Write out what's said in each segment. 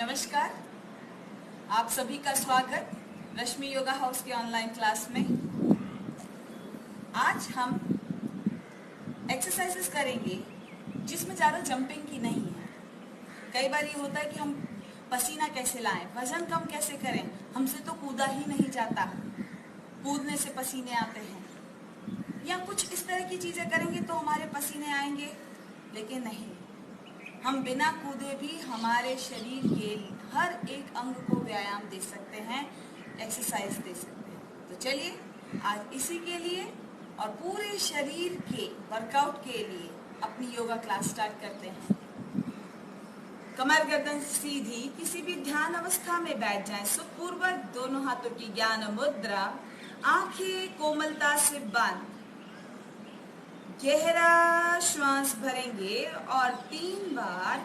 नमस्कार, आप सभी का स्वागत रश्मि योगा हाउस के ऑनलाइन क्लास में। आज हम एक्सरसाइजेस करेंगे जिसमें ज़्यादा जंपिंग की नहीं है। कई बार ये होता है कि हम पसीना कैसे लाएं, वजन कम कैसे करें, हमसे तो कूदा ही नहीं जाता, कूदने से पसीने आते हैं, या कुछ इस तरह की चीज़ें करेंगे तो हमारे पसीने आएंगे। लेकिन नहीं, हम बिना कूदे भी हमारे शरीर के हर एक अंग को व्यायाम दे सकते हैं, एक्सरसाइज दे सकते हैं। तो चलिए आज इसी के लिए और पूरे शरीर के वर्कआउट के लिए अपनी योगा क्लास स्टार्ट करते हैं। कमर गर्दन सीधी, किसी भी ध्यान अवस्था में बैठ जाएं। सुखपूर्वक दोनों हाथों की ज्ञान मुद्रा, आंखें कोमलता से बंद। गहरा श्वास भरेंगे और 3 बार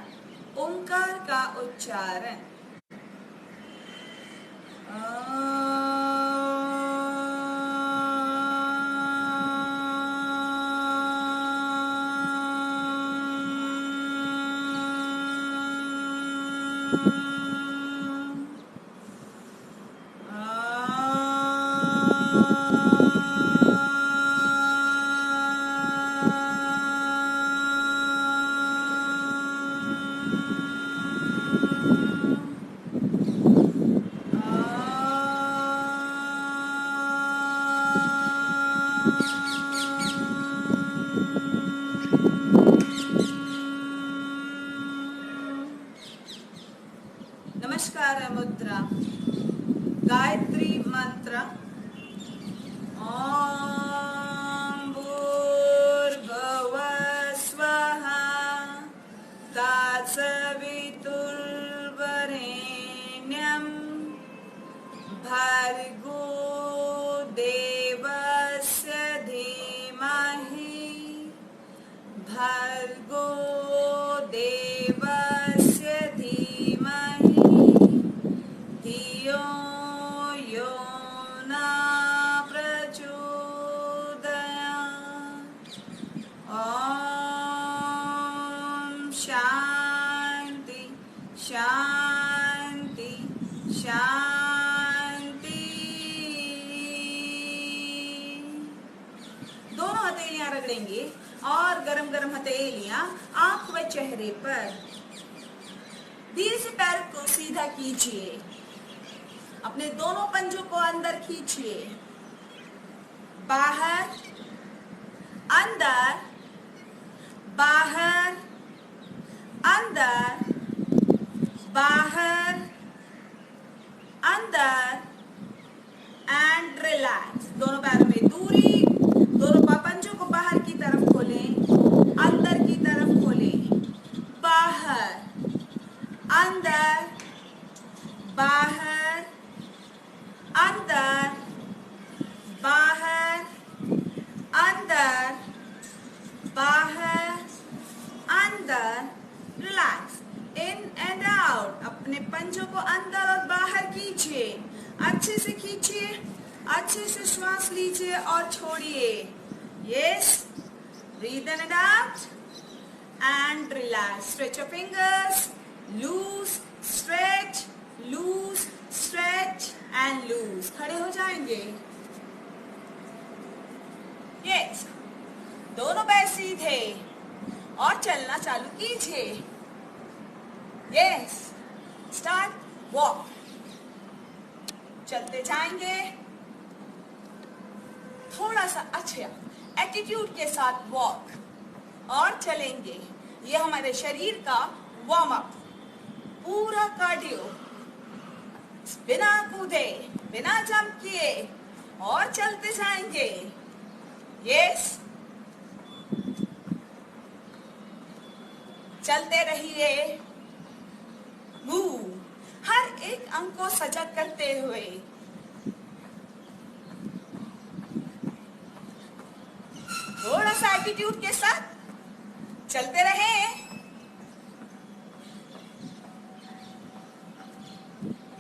ओंकार का उच्चारण। नमस्कार मुद्रा, गायत्री मंत्र। ओम भूर्भुवः स्वः तत्सवितुर्वरेण्यं भर्गो देवस्य धीमहि भर्गो देवस्य धीमहि धियो यो न प्रचोदयात्। ओम शांति शांति शांति। दोनों हथेलियां रगड़ेंगे और गरम गरम हथेलियां आंख व चेहरे पर। धीरे से पैर को सीधा कीजिए, अपने दोनों पंजों को अंदर खींचिए, बाहर अंदर, बाहर अंदर, बाहर अंदर एंड रिलैक्स। दोनों पैरों में दूरी, दोनों पंजों को बाहर की तरफ खोलें, अंदर की तरफ खोलें, बाहर अंदर, बाहर अंदर, बाहर अंदर, बाहर अंदर। Relax, in and out. अपने पंजों को अंदर और बाहर कीजिए, अच्छे से खींचिए, अच्छे से श्वास लीजिए और छोड़िए। Yes, breathe in and out and relax. Stretch your fingers, loose, stretch, loose, stretch and loose. खड़े हो जाएंगे। यस, दोनों पैर सीधे और चलना चालू कीजिए। Yes, start walk. चलते जाएंगे, थोड़ा सा अच्छा एटीट्यूड के साथ वॉक और चलेंगे। ये हमारे शरीर का वार्म अप, पूरा कार्डियो, बिना कूदे, बिना जंप किए और चलते जाएंगे। यस, चलते रहिए। मूव, हर एक अंग को सजग करते हुए। थोड़ा सा एटीट्यूड के साथ चलते रहें।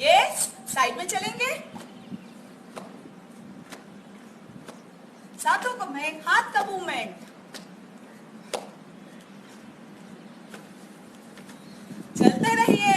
यस, साइड में चलेंगे, हाथों को हाथ का मूवमेंट। चलते रहिए।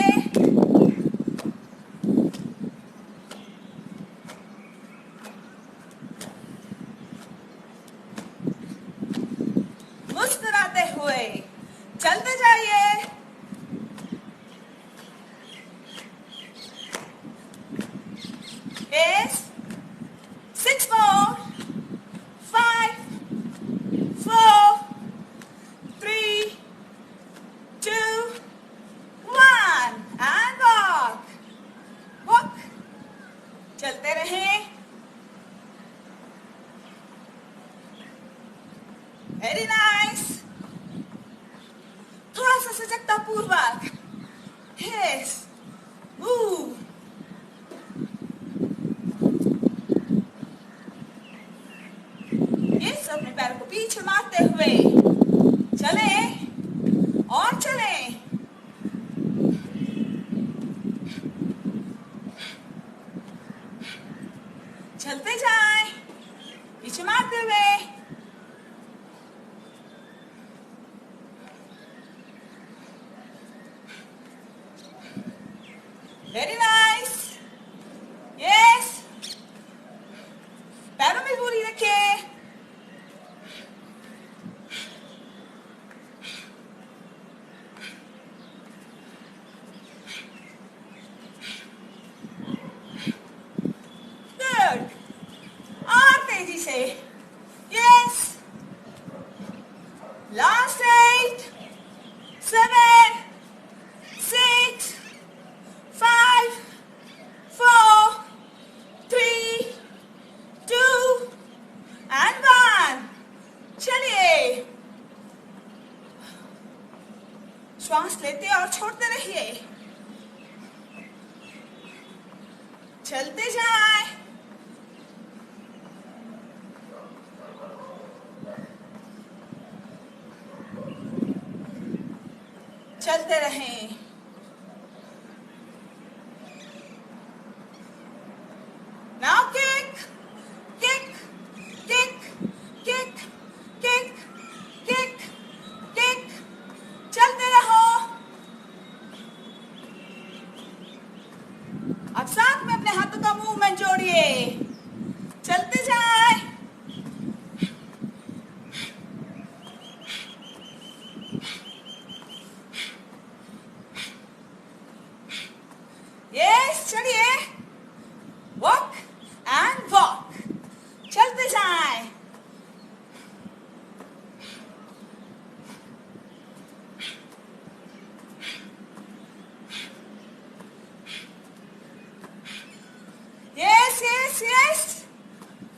पूर्वक। Yes, move. यस, अपने पैर को पीछे मारते हुए चले और चले। चलते जाएं, पीछे मारते हुए। Very nice. यस, पैरों में दूरी रखें। गुड, और तेजी से। Yes, last 8, 7, 6, 5, 4, 3, 2 and 1। चलिए, श्वास लेते और छोड़ते रहिए। चलते जाएं। चलते रहें। Now kick, kick, kick, kick, kick, kick, kick। चलते रहो। अब साथ में अपने हाथों का मूवमेंट जोड़िए। चलते जाएं। यस, चलिए, वॉक एंड वॉक। चलते जाएं। Yes, yes, yes,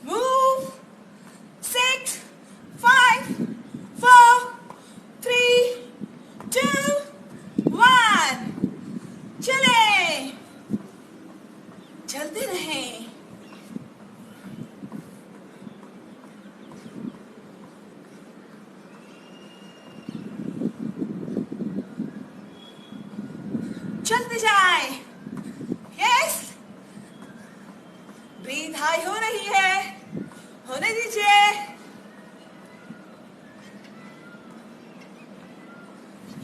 move. 6, 5, 4, 3, 2, 1। चले, चलते रहें। चलते जाए। यस, ब्रीथ हाई हो रही है, होने दीजिए।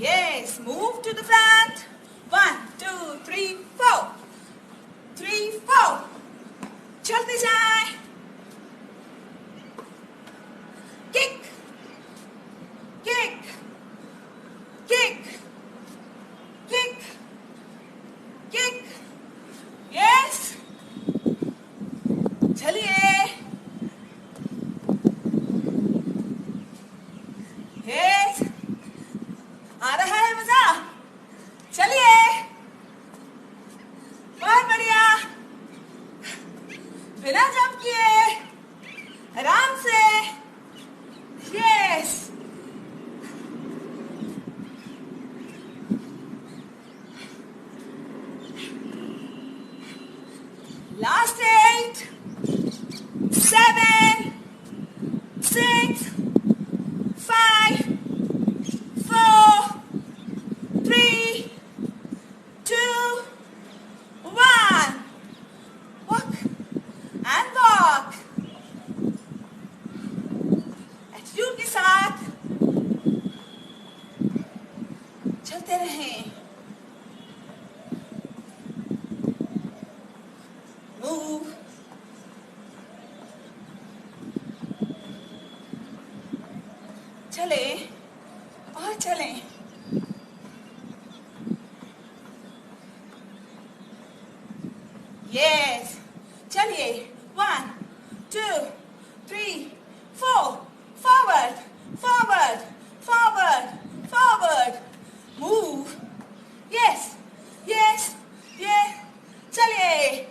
Yes, move to the front. 1, 2, 3, 4, 3, 4। चलते जाए। Kick, kick, kick, kick, kick. Yes, चलिए। यस, आ रहा है मजा। चलिए, बहुत बढ़िया। बिना जंप किए, आराम से। Yes, last 8, 7, 6, 5, 4, 3, 2, 1। Walk and walk। Attitude के साथ चलते रहें। मूव। चले और चलें। यस, चलिए। 1, 2, 3, 4। Forward, forward, forward, forward. Move. Yes, yes, yes. चलिए।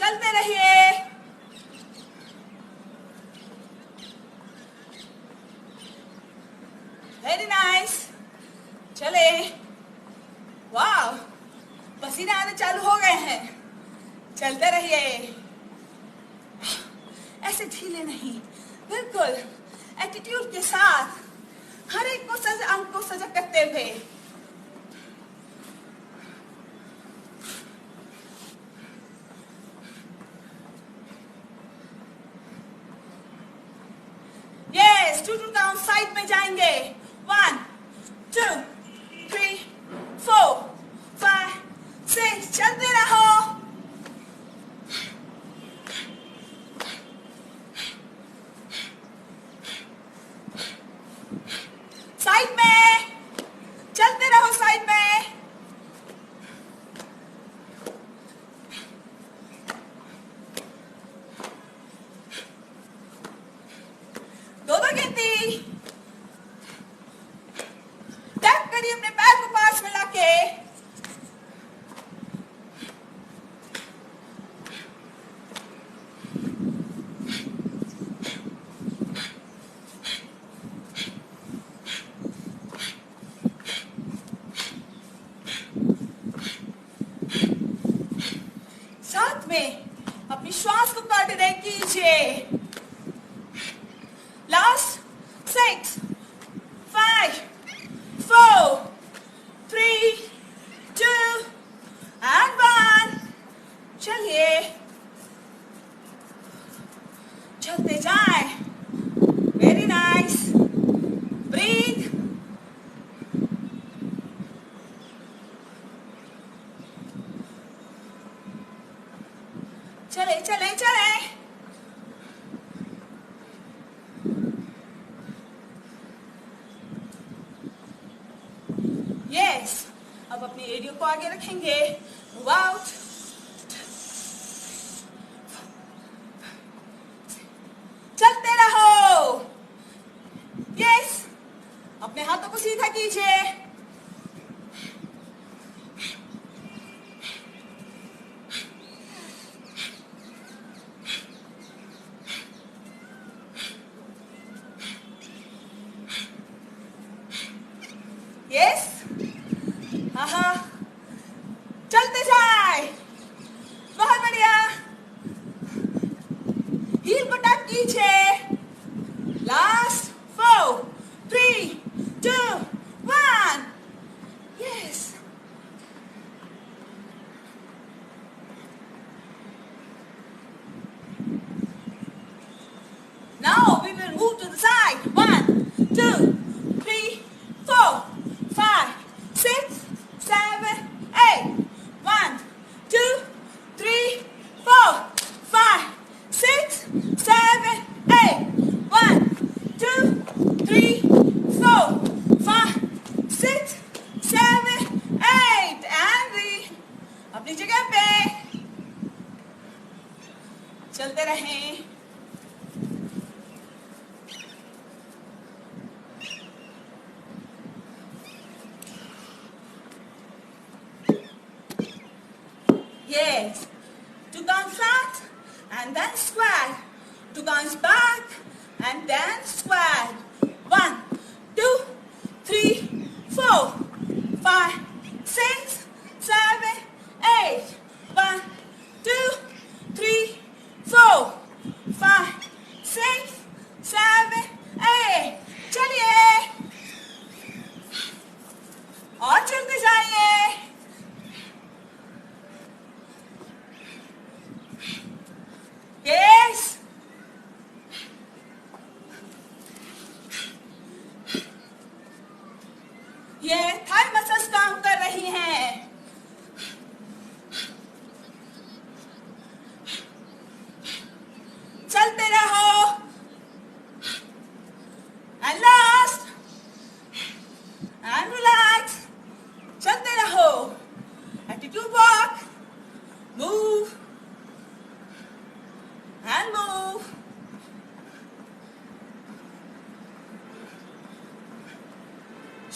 चलते रहिए। Very nice. चले। वाह, पसीने आने चालू हो गए हैं। चलते रहिए, ऐसे ढीले नहीं, बिल्कुल एटीट्यूड के साथ, हर एक को अंग को सजग करते हुए। यस, 2 2 काउंट साइड में जाएंगे। 1 2 3 4 5 6। चलते रहो। साइड में चलते रहो, साइड में। दोनों गिनती। टैप करिए अपने पैर को पास में लाके। साथ में अपनी श्वास को कंट्रोल कीजिए। Last 6 5 4 3 2 and 1। चलिए, चलते जाएं। Very nice. ब्रीथ। चले चले चले। यस, अब अपनी एडियो को आगे रखेंगे। Move out. चलते रहो। यस, अपने हाथों को सीधा कीजिए। यस, हाँ, चलते जाए। बहुत बढ़िया। हील को टैप कीजिए। Last 4 3 2 1। Yes. Now we will move to the side. 1 2 3 4 5 6 7 8। 1 2 3 4 5 6 7 8। 1 2 3 4 5 6 7 8। And अपनी जगह पे चलते रहें। Yes. 2 counts flat and then square. 2 counts back and then square. 1 2 3 4 5 6 7 8। 1 2 3 4 5 6 7 8। चलिए, और चलते जाइए। Yes. ये थाई मसल्स काम कर रही हैं। चलते रहो। And last and relax। चलते रहो। Attitude walk। Move and move।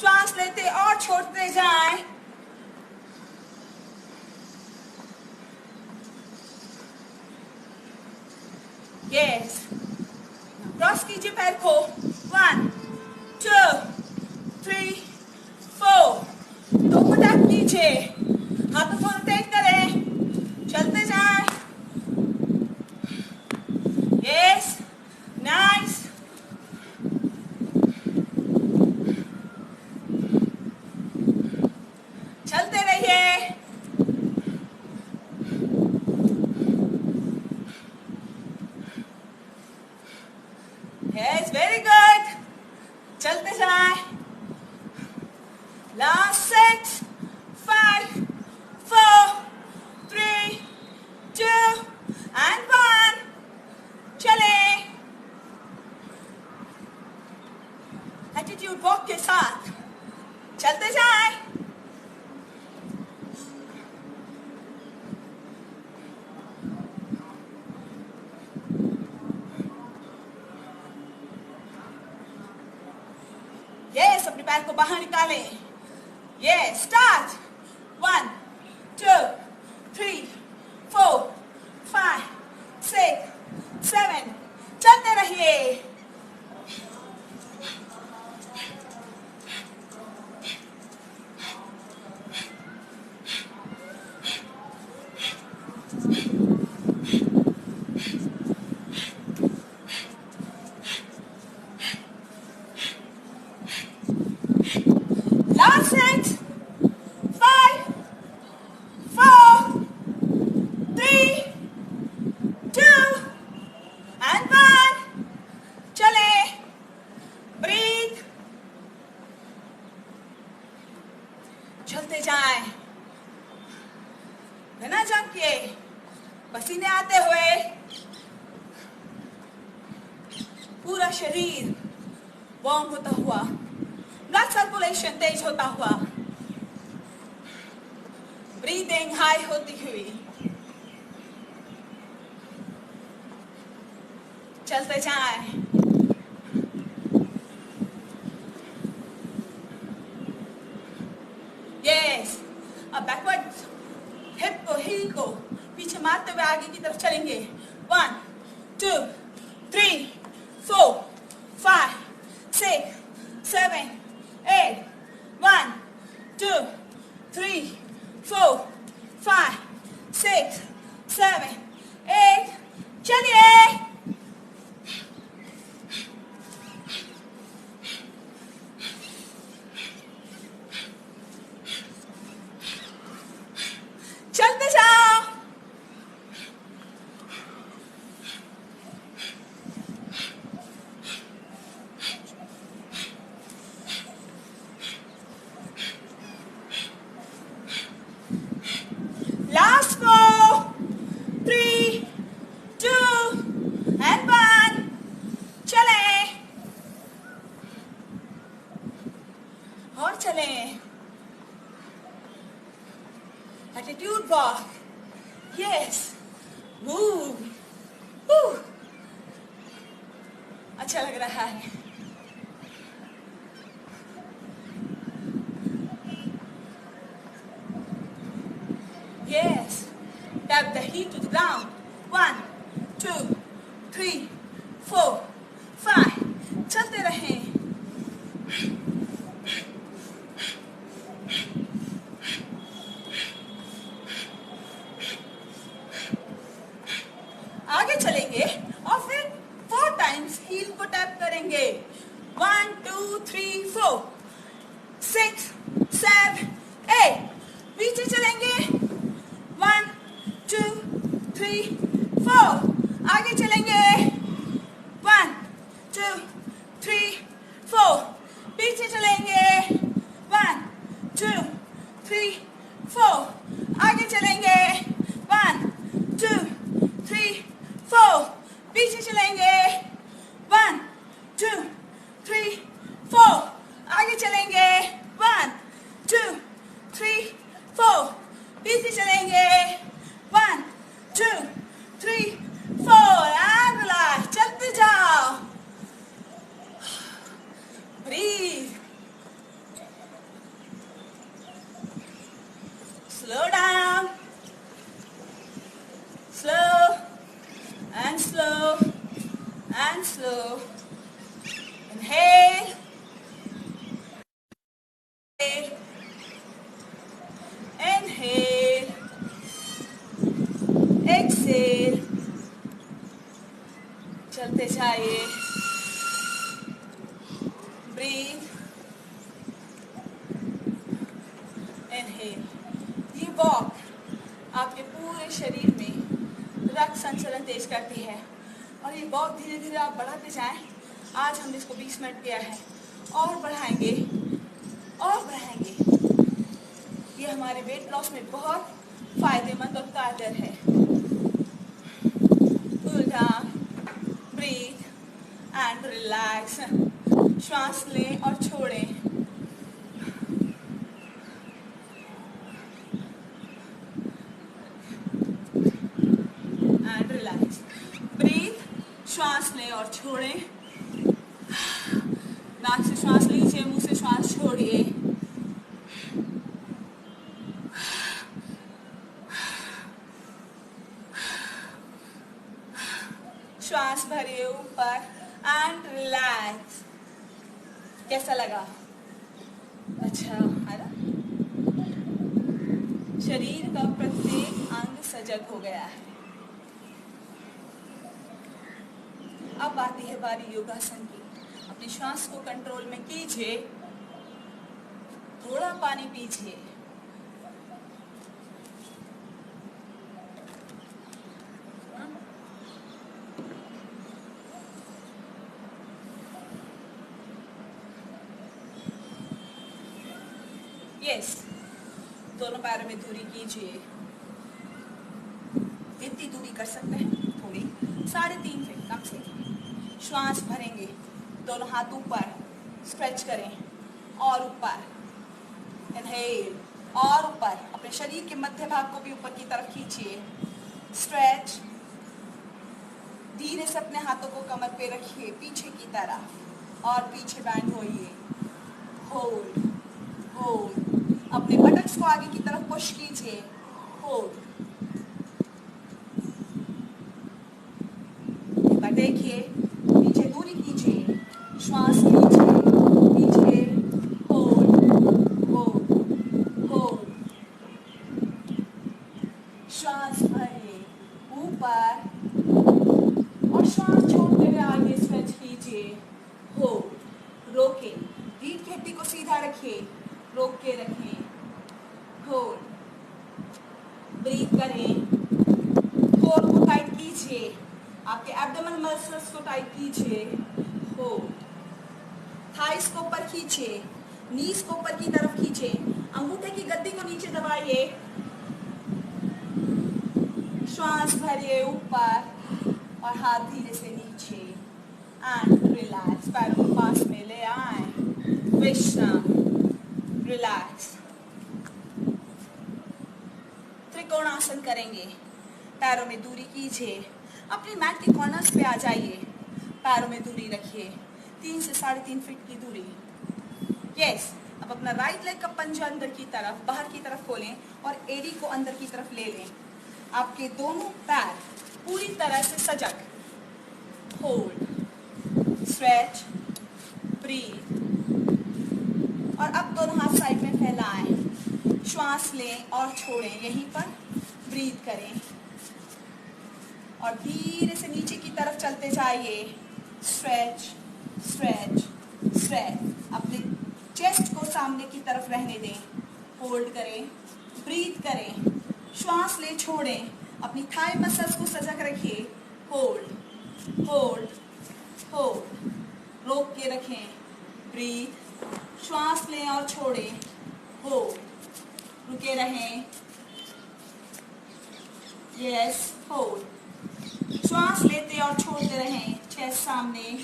श्वास लेते और छोड़ते जाएं। यस, क्रॉस कीजिए पैर को, 1 2 3 4, तो को टैप कीजिए, हाथों को रोटेट करें, चलते जाएं, यस, नाइस, चलते रहिए, यस, वेरी गुड, चलते जाएं, लास्ट 6 5 4 3 2 and 1, चले, एटीट्यूड वॉक के साथ चलते जाएं, यस, अपने पैर को बाहर निकालें, यस, स्टार्ट, 1 2 3 4 5 6 7, चलते रहिए, लास्ट 6 5 4 3 2 and 1, चले, ब्रीथ, चलते जाएं, बिना जंप किए, पसीने आते हुए, पूरा शरीर वार्म होता हुआ, ब्लड सर्कुलेशन तेज होता हुआ, ब्रीदिंग हाई होती हुई, चलते जाएं, यस, अब बैकवर्ड हिप को, हील को पीछे मारते हुए आगे की तरफ चलेंगे, 1 2 3 4 5 6 7 8, 1 2 3 4 5 6 7 8, चलिए, चलते जाओ, लास्ट 4 3 2 and 1, चले, और चले, एटीट्यूड वॉक, यस, मूव, अच्छा लग रहा है, yes, tap the heel to the ground, 1 2 3 4 5, चलते रहें, आगे चलेंगे और फिर 4 टाइम्स हील को टैप करेंगे, 1 2 3 4 6 7 8, पीछे चलेंगे, 1 2 3 4, आगे चलेंगे, 1 2 3 4, पीछे चलेंगे, 1 2 3 4, आगे चलेंगे, 1 2 3 4, पीछे चलेंगे, 1 2 3 4, आगे चलेंगे, 1 2 3 4, पीछे चलेंगे, 1 2 3 4, and slow. Inhale. Inhale. Exhale. चलते जाइए. Breathe. Inhale. ये वॉक आपके पूरे शरीर में रक्त संचलन तेज करती है और ये वॉक धीरे धीरे आप बढ़ाते जाएं. आज हमने इसको 20 मिनट किया है और बढ़ाएंगे और बढ़ाएंगे. ये हमारे वेट लॉस में बहुत फायदेमंद और कारगर है. Cool down, breathe and relax. श्वास लें और छोड़ें. And relax. Breathe. श्वास लें और छोड़ें. नाक से श्वास लीजिए, मुंह से श्वास छोड़िए. श्वास भरिए ऊपर एंड रिलैक्स. कैसा लगा? अच्छा है ना? शरीर का प्रत्येक अंग सजग हो गया है. अब आती है बारी योगासन की. अपनी श्वास को कंट्रोल में कीजिए. थोड़ा पानी पीजिए. यस. दोनों पैरों में दूरी कीजिए. इतनी दूरी कर सकते हैं, थोड़ी 3.5 फीट कम से. श्वास भरेंगे. दोनों हाथ ऊपर स्ट्रेच करें और ऊपर. इनहेल और ऊपर. अपने शरीर के मध्य भाग को भी ऊपर की तरफ खींचिए. स्ट्रेच. धीरे से अपने हाथों को कमर पे रखिए पीछे की तरफ और पीछे बैंड होइए. Hold hold. अपने बटक्स को आगे की तरफ पुश कीजिए. होल्ड. देखिए पीछे दूरी कीजिए. श्वास लीजिए. पीछे. Hold hold hold. श्वास भरिए ऊपर और श्वास छोड़ते हुए आगे स्ट्रेच कीजिए. होल्ड. रोके. रीढ़ की हड्डी को सीधा रखिए. रोक के रखें. होल्ड. ब्रीथ करें. कोर को टाइट कीजिए. आपके एब्डोमेन मसल्स को टाइट कीजिए. होल्ड. थाइस को ऊपर खींचिए. नीज को ऊपर की तरफ खींचिए. अंगूठे की गद्दी को नीचे दबाइए. श्वास भरिए ऊपर और हाथ धीरे से नीचे. And relax. पैरों को पास में ले आए. विश्राम. रिलैक्स. त्रिकोणासन करेंगे. पैरों में दूरी कीजिए. अपनी मैट के कॉर्नर्स पे आ जाइए. पैरों में दूरी रखिए. 3 से 3.5 फीट की दूरी. यस. अब अपना राइट लेग का पंजा अंदर की तरफ बाहर की तरफ खोलें और एड़ी को अंदर की तरफ ले लें. आपके दोनों पैर पूरी तरह से सजग. होल्ड. स्ट्रेच. ब्रीथ. और अब दोनों हाथ साइड में फैलाएं. श्वास लें और छोड़ें. यहीं पर ब्रीथ करें और धीरे से नीचे की तरफ चलते जाइए. Stretch stretch stretch. अपने चेस्ट को सामने की तरफ रहने दें. होल्ड करें. ब्रीथ करें. श्वास ले छोड़ें. अपनी थाई मसल्स को सजग रखिए. Hold hold hold. रोक के रखें. ब्रीथ. श्वास लें और छोड़ें. होल्ड. रुके रहें. यस. होल्ड. श्वास लेते और छोड़ते रहें. चेस्ट सामने.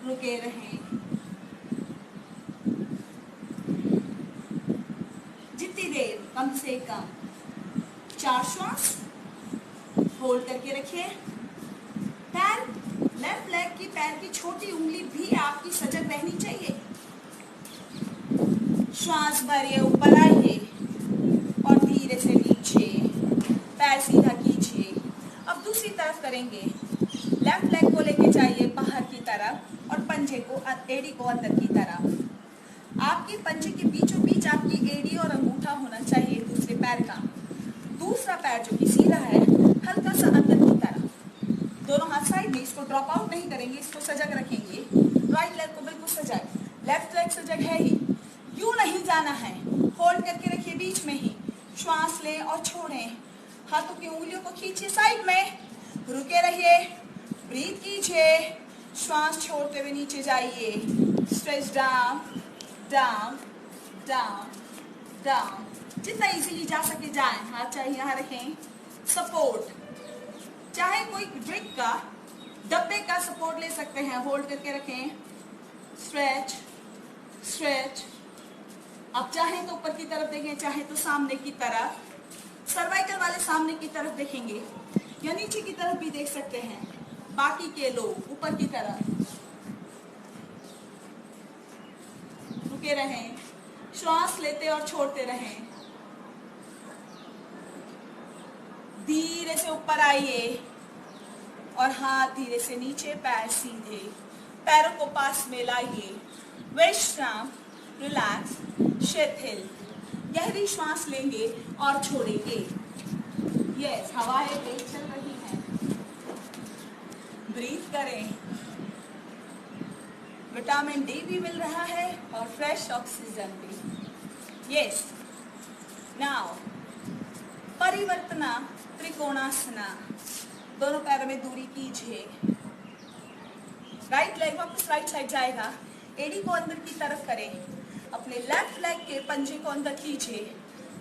रुके रहें. जितनी देर कम से कम 4 श्वास होल्ड करके रखिए. पैर लेफ्ट लेग की पैर की छोटी उंगली भी आपकी सजग रहनी चाहिए. श्वास भरिए ऊपर आइए और धीरे से नीचे. पैर सीधा कीजिए. अब दूसरी तरफ करेंगे. लेफ्ट लेग को लेके जाइए बाहर की तरफ और पंजे को, एड़ी को अंदर की तरफ। आपके पंजे के बीचों बीच आपकी एड़ी और अंगूठा होना चाहिए दूसरे पैर का। दूसरा पैर जो कि सीधा है हल्का सा अंदर की तरफ। दोनों हाथ साइड में, इसको ड्रॉप आउट नहीं करेंगे, इसको सजग रखेंगे। राइट लेग को बिल्कुल सजग, लेफ्ट लेग सजग है ही, यूं नहीं जाना है, होल्ड करके रखिए बीच में ही। श्वास लें और छोड़ें, हाथों की उंगलियों को खींचिए साइड में, रुके रहिए, ब्रीथ कीजिए, श्वास छोड़ते हुए नीचे जाइए। Stretch down down down down, जितना इजीली जा सके जाएं। हाथ चाहे यहाँ रखें। सपोर्ट, चाहे कोई ड्रिंक का, डब्बे का सपोर्ट ले सकते हैं, होल्ड करके रखें। स्ट्रेच स्ट्रेच, आप चाहें तो ऊपर की तरफ देखें, चाहे तो सामने की तरफ। सर्वाइकल वाले सामने की तरफ देखेंगे या नीचे की तरफ भी देख सकते हैं, बाकी के लोग ऊपर की तरफ। रुके रहें, श्वास लेते और छोड़ते रहें। धीरे से ऊपर आइए और हाथ धीरे से नीचे, पैर सीधे, पैरों को पास में लाइए। विश्राम, रिलैक्स, शिथिल, गहरी श्वास लेंगे और छोड़ेंगे। यस, हवाएं तेज चल रही हैं, ब्रीथ करें। विटामिन डी भी मिल रहा है और फ्रेश ऑक्सीजन भी। यस, नाउ परिवर्तना त्रिकोणासना, दोनों पैरों में दूरी कीजिए। राइट लेग वापस राइट साइड जाएगा, एड़ी को अंदर की तरफ करें, अपने लेफ्ट लेग के पंजे को अंदर कीजिए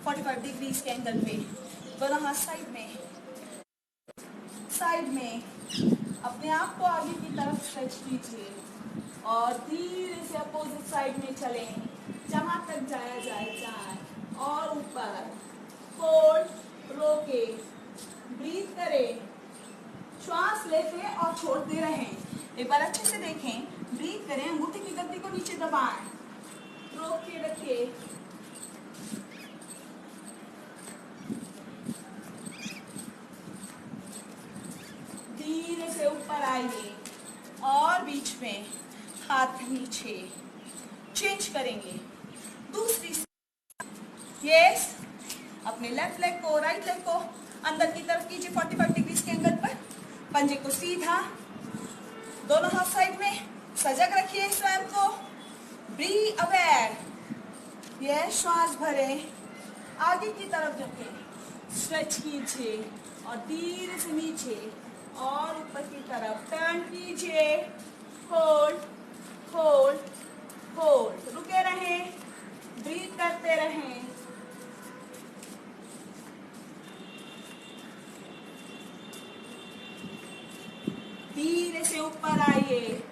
45 डिग्री के एंगल पे। दोनों हाथ साइड में अपने आप को आगे की तरफ स्ट्रेच कीजिए और धीरे से अपोजिट साइड में चलें, जहां तक जाया जाए और ऊपर। होल्ड, रोके, ब्रीथ करें, श्वास लेते और छोड़ते रहें। एक बार अच्छे से देखें, ब्रीथ करें, अंगूठे की गद्दी को नीचे दबाएं, रोक के रखिए। धीरे से ऊपर आइए और बीच में हाथ नीचे, चेंज करेंगे दूसरी। यस, अपने लेफ्ट लेग को, राइट लेग को अंदर की तरफ कीजिए 45 डिग्री के एंगल पर, पंजे को सीधा, दोनों हाथ साइड में, सजग रखिए स्वयं को। बी अवेयर, यह श्वास भरें, आगे की तरफ झुकें, स्ट्रेच कीजिए और धीरे से नीचे और ऊपर की तरफ टर्न कीजिए। होल्ड होल्ड होल्ड, रुके रहें, ब्रीथ करते रहें। धीरे से ऊपर आइए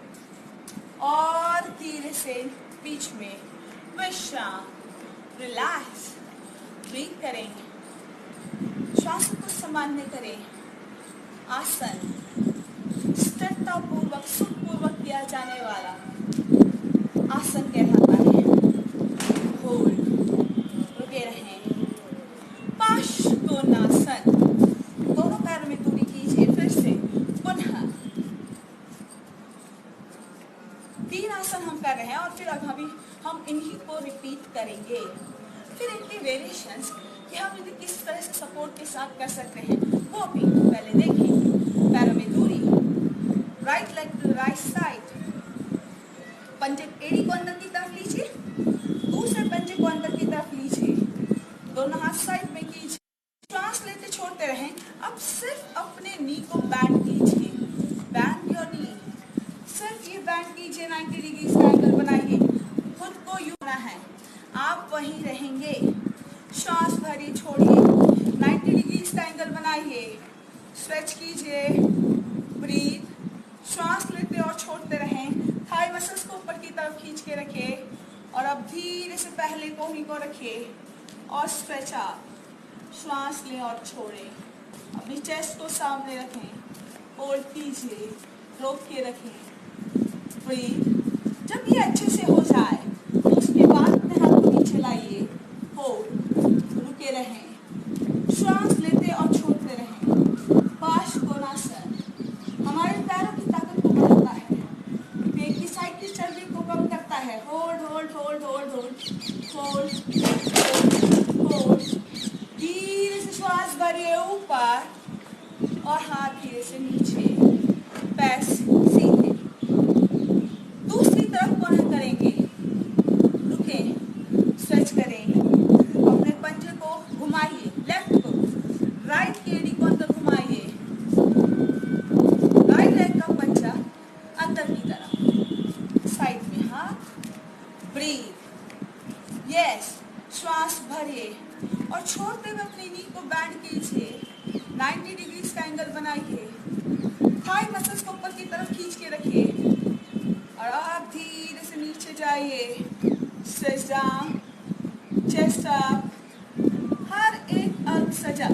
और धीरे से बीच में। विश्राम, रिलैक्स, ब्रीथ करें, श्वास को सामान्य करें। आसन स्थिरता पूर्वक, सुखपूर्वक किया जाने वाला आसन कहलाता है। होल्ड, रुके रहें। पाश्वकोणासन, दोनों पैरों में दूरी कीजिए। फिर से पुनः 3 आसन हम कर रहे हैं और फिर अभी हम इन्हीं को रिपीट करेंगे। फिर इनके वेरिएशंस कि हम इन्हें किस तरह से सपोर्ट के साथ कर सकते हैं वो भी पहले देखें। पैरों में दूरी, right leg to right side, पंजे एड़ी को अंदर की तरफ लीजिए, दूसरे पंजे को अंदर की तरफ लीजिए, दोनों हाथ साइड में कीजिए, श्वास लेते छोड़ते रहें। अब सिर्फ अपने नी को बैंड कीजिए, बैंड योर नी, सिर्फ ये बैंड कीजिए, 90 डिग्री का एंगल बनाइए, खुद को यूं होना है, आप वहीं रहेंगे। श्वास भरिए, छोड़िए, 90 डिग्री का एंगल बनाइए, स्ट्रेच कीजिए, ब्रीथ, श्वास लेते और छोड़ते रहें। थाई मसल्स को ऊपर की तरफ खींच के रखिए और अब धीरे से पहले कोहनी को रखिए और स्ट्रेच अप, श्वास लें और छोड़ें। अपनी चेस्ट को सामने रखें, होल्ड कीजिए, रोक के रखें, ब्रीथ। जब ये अच्छे से हो जाए उसके बाद अपने हाथ को नीचे लाइए, होल्ड, रुके रहें, श्वास लेते और छोड़ते रहें। पाश्वकोणासन, हमारे पैरों और हाथ धीरे से नीचे, पैर सीधे। दूसरी तरफ पुनः करेंगे, रुके, स्ट्रेच करें, अपने पंजे को घुमाइए, लेफ्ट को, राइट की एड़ी को अंदर घुमाइए, राइट लेग का पंजा अंदर की तरफ, साइड में हाथ, ब्रीथ, यस, श्वास भरिए और छोड़ते हुए अपनी नी को बैंड कीजिए, 90 डिग्री का एंगल बनाइए, थाई मसल्स को ऊपर की तरफ खींच के रखिए और आप धीरे से नीचे जाइए, स्ट्रेच डाउन, चेस्ट अप, हर एक अंग सजा,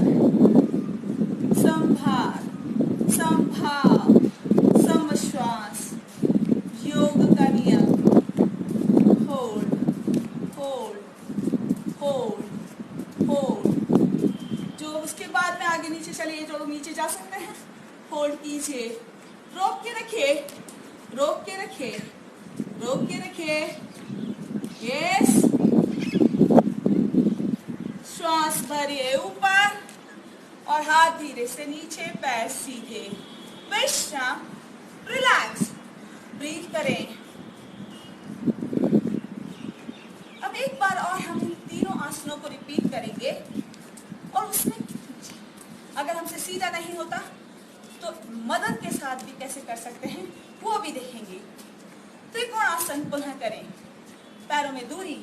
संभार, संभाव, समश्वास, योग का नियम, होल्ड, होल्ड, होल्ड, होल्ड। जो उसके बाद में आगे नीचे चलिए, जो लोग नीचे जा सकते हैं होल्ड कीजिए, रोक के रखिए, रोक के रखिए, रोक के रखिए, यस, श्वास भरिए ऊपर और हाथ धीरे से नीचे, पैर सीधे, विश्राम, रिलैक्स, ब्रीथ करें। अब एक बार और हम इन तीनों आसनों को रिपीट करेंगे और उसमें अगर हमसे सीधा नहीं होता तो मदद के साथ भी कैसे कर सकते हैं वो भी देखेंगे। त्रिकोणासन पुनः करें, पैरों में दूरी,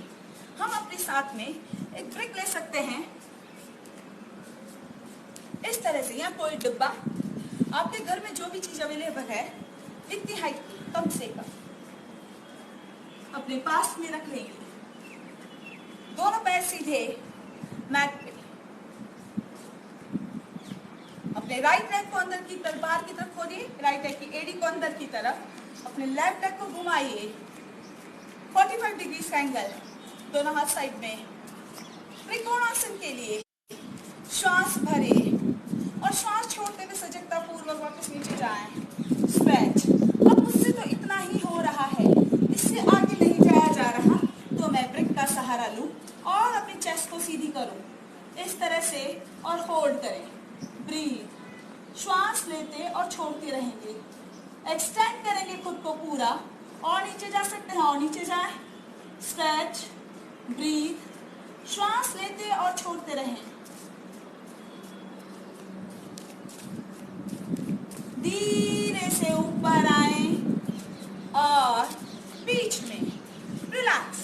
हम अपने साथ में एक ब्रिक ले सकते हैं इस तरह से, या कोई डिब्बा, आपके घर में जो भी चीज अवेलेबल है इतनी हाइट की कम से कम अपने पास में रख लेंगे, दोनों पैर सीधे मैट पे, अपने राइट लेग को अंदर की तरफ, बाहर की तरफ खोलिए, राइट लेग की एड़ी को अंदर की तरफ, अपने लेफ्ट लेग को घुमाइए, 45 डिग्री का एंगल, दोनों हाथ साइड में। त्रिकोणासन के लिए श्वास भरे और श्वास छोड़ते हुए सजगता पूर्वक वापस नीचे जाएं, स्ट्रेच। अब मुझसे तो इतना ही हो रहा है, इससे आगे नहीं जाया जा रहा, तो मैं ब्रिक का सहारा लूं और अपनी चेस्ट को सीधी करूं इस तरह से और होल्ड करें, ब्रीथ, श्वास लेते और छोड़ते रहेंगे, एक्सटेंड करेंगे खुद को पूरा और नीचे जा सकते हैं और नीचे जाएं, स्ट्रेच, ब्रीथ, श्वास लेते और छोड़ते रहें, धीरे से ऊपर आए और बीच में रिलैक्स,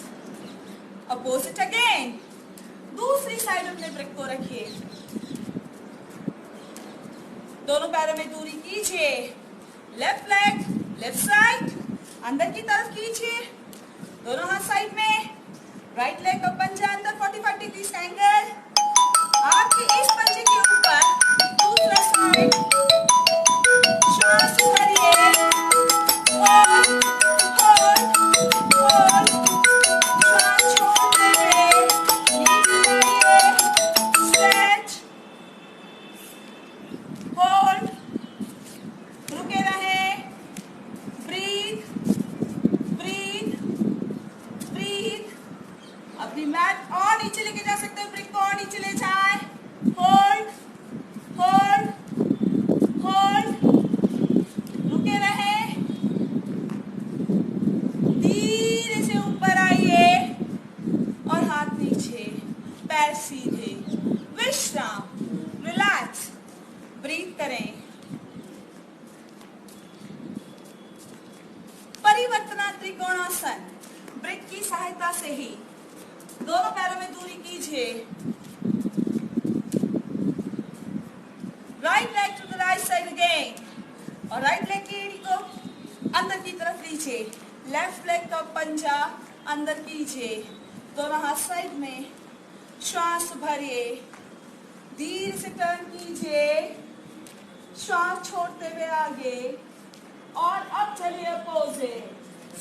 अपोजिट अगेन, दूसरी साइड अपने ब्रिक को रखिए, दोनों पैरों में दूरी कीजिए, लेफ्ट लेग लेफ्ट साइड अंदर की तरफ कीजिए, दोनों हाथ साइड में, राइट लेग का पंजा अंदर 45 डिग्री का एंगल, आपके इस पंजे के ऊपर दूसरा साइड, श्वास भरिए, होल्ड, होल्ड, होल्ड, श्वास छोड़ते हुए नीचे जाइए, स्ट्रेच, होल्ड, रुके रहे, ब्रीथ, ब्रीथ, ब्रीथ, अपनी मैट और नीचे लेके जा सकते हैं, ब्रिक को और नीचे ले जाए, होल्ड, होल्ड, होल्ड, रुके रहे, धीरे से ऊपर आइए और हाथ नीचे, पैर सीधे, विश्राम, रिलैक्स, ब्रीथ करें। परिवर्तना त्रिकोणासन, ब्रिक की सहायता से ही दोनों पैरों में दूरी कीजिए, right leg to the right side again और राइट लेग की एड़ी को अंदर की तरफ लीजिए, लेफ्ट लेग का पंजा अंदर कीजिए, दोनों हाथ साइड में, श्वास भरिए, धीरे से टर्न कीजिए, श्वास छोड़ते हुए आगे और अब चलिए अपोजिट,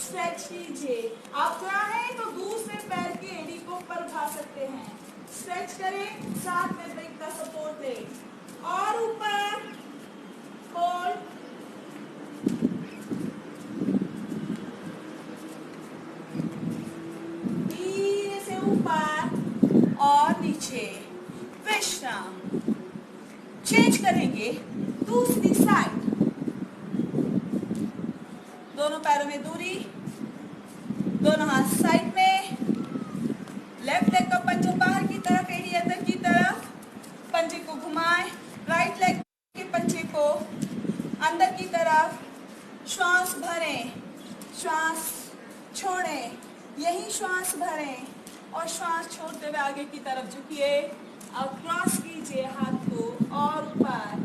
स्ट्रेच कीजिए, आप चाहें तो दूसरे पैर की एड़ी को ऊपर उठा सकते हैं, स्ट्रेच करें, साथ में ब्रिक का सपोर्ट लें और ऊपर, होल्ड, धीरे से ऊपर और नीचे, विश्राम, चेंज करेंगे दूसरी साइड। दोनों पैरों में दूरी, दोनों हाथ साइड में, लेफ्ट लेग का पंजा बाहर की तरफ, एड़ी अंदर की तरफ, पंजे को घुमाएं, राइट लेग के पंजे को अंदर की तरफ, श्वास भरें, श्वास छोड़ें, यही श्वास भरें और श्वास छोड़ते हुए आगे की तरफ झुकिए। अब क्रॉस कीजिए हाथ को और ऊपर,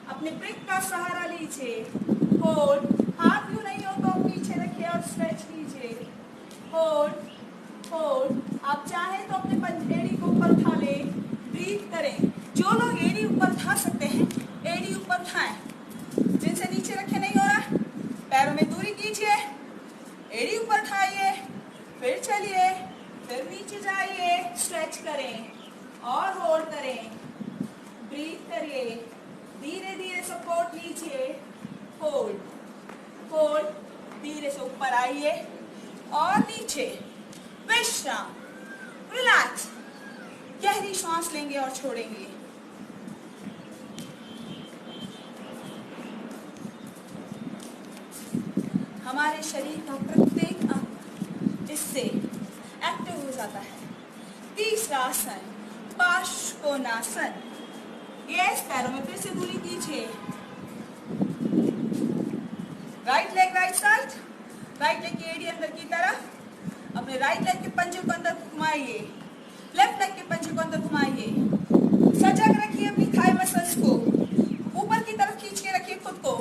अपने ब्रिक का सहारा लीजिए, होल्ड, हाथ यूं नहीं हो तो पीछे रखिए और स्ट्रेच कीजिए, होल्ड होल्ड। आप चाहें तो अपने एड़ी को ऊपर उठा ले, ब्रीथ करें। जो लोग एड़ी ऊपर उठा सकते हैं एड़ी ऊपर उठाएं, जिनसे नीचे रखे नहीं हो रहा पैरों में दूरी कीजिए, एड़ी ऊपर उठाइए, फिर चलिए, फिर नीचे जाइए, स्ट्रेच करें और होल्ड करें, ब्रीथ करिए, धीरे धीरे सपोर्ट लीजिए, होल्ड होल्ड, धीरे से ऊपर आइए और नीचे, विश्राम, रिलैक्स, गहरी सांस लेंगे और छोड़ेंगे। हमारे शरीर का प्रत्येक अंग इससे एक्टिव हो जाता है। तीसरा आसन, पार्श्वकोणासन। यस, पैरों में फिर से दूरी कीजिए, right leg right side, right leg की एड़ी अंदर की तरफ, अपने राइट लेग के पंजे को अंदर घुमाइए, लेफ्ट लेग के पंजे को अंदर घुमाइए, सजग रखिए अपनी थाई मसल्स को, ऊपर की तरफ खींच के रखिए खुद को,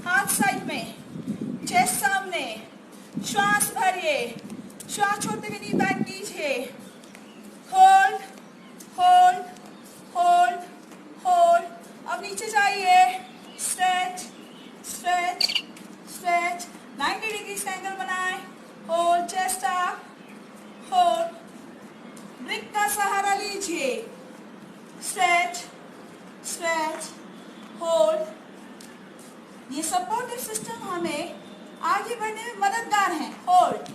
हाथ साइड में, चेस्ट सामने, श्वास भरिए, श्वास छोड़ते हुए नी बैक कीजिए, होल्ड होल्ड होल्ड होल्ड। अब नीचे जाइए, स्ट्रेच स्ट्रेच स्ट्रेच, 90 डिग्री का एंगल बनाए, hold, chest up, hold, brick का सहारा लीजिए, स्ट्रेच स्ट्रेच, होल्ड। ये सपोर्टिव सिस्टम हमें आगे बढ़ने में मददगार है। होल्ड,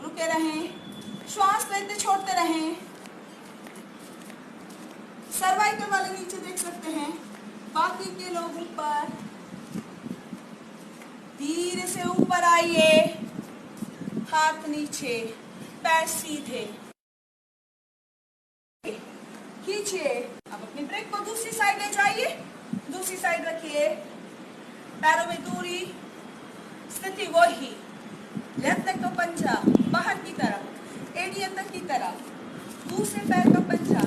रुके रहें, श्वास लेते छोड़ते रहें, सर्वाइकल वाले नीचे देख सकते हैं, बाकी के लोग ऊपर, धीरे से ऊपर आइए, हाथ नीचे, पैर सीधे खींचिए। अब अपनी ब्रेक को दूसरी साइड ले जाइए, दूसरी साइड रखिए, पैरों में दूरी, स्थिति वही, लेफ्ट लेग का पंजा बाहर की तरफ, एड़ी अंदर की तरफ, दूसरे पैर का पंजा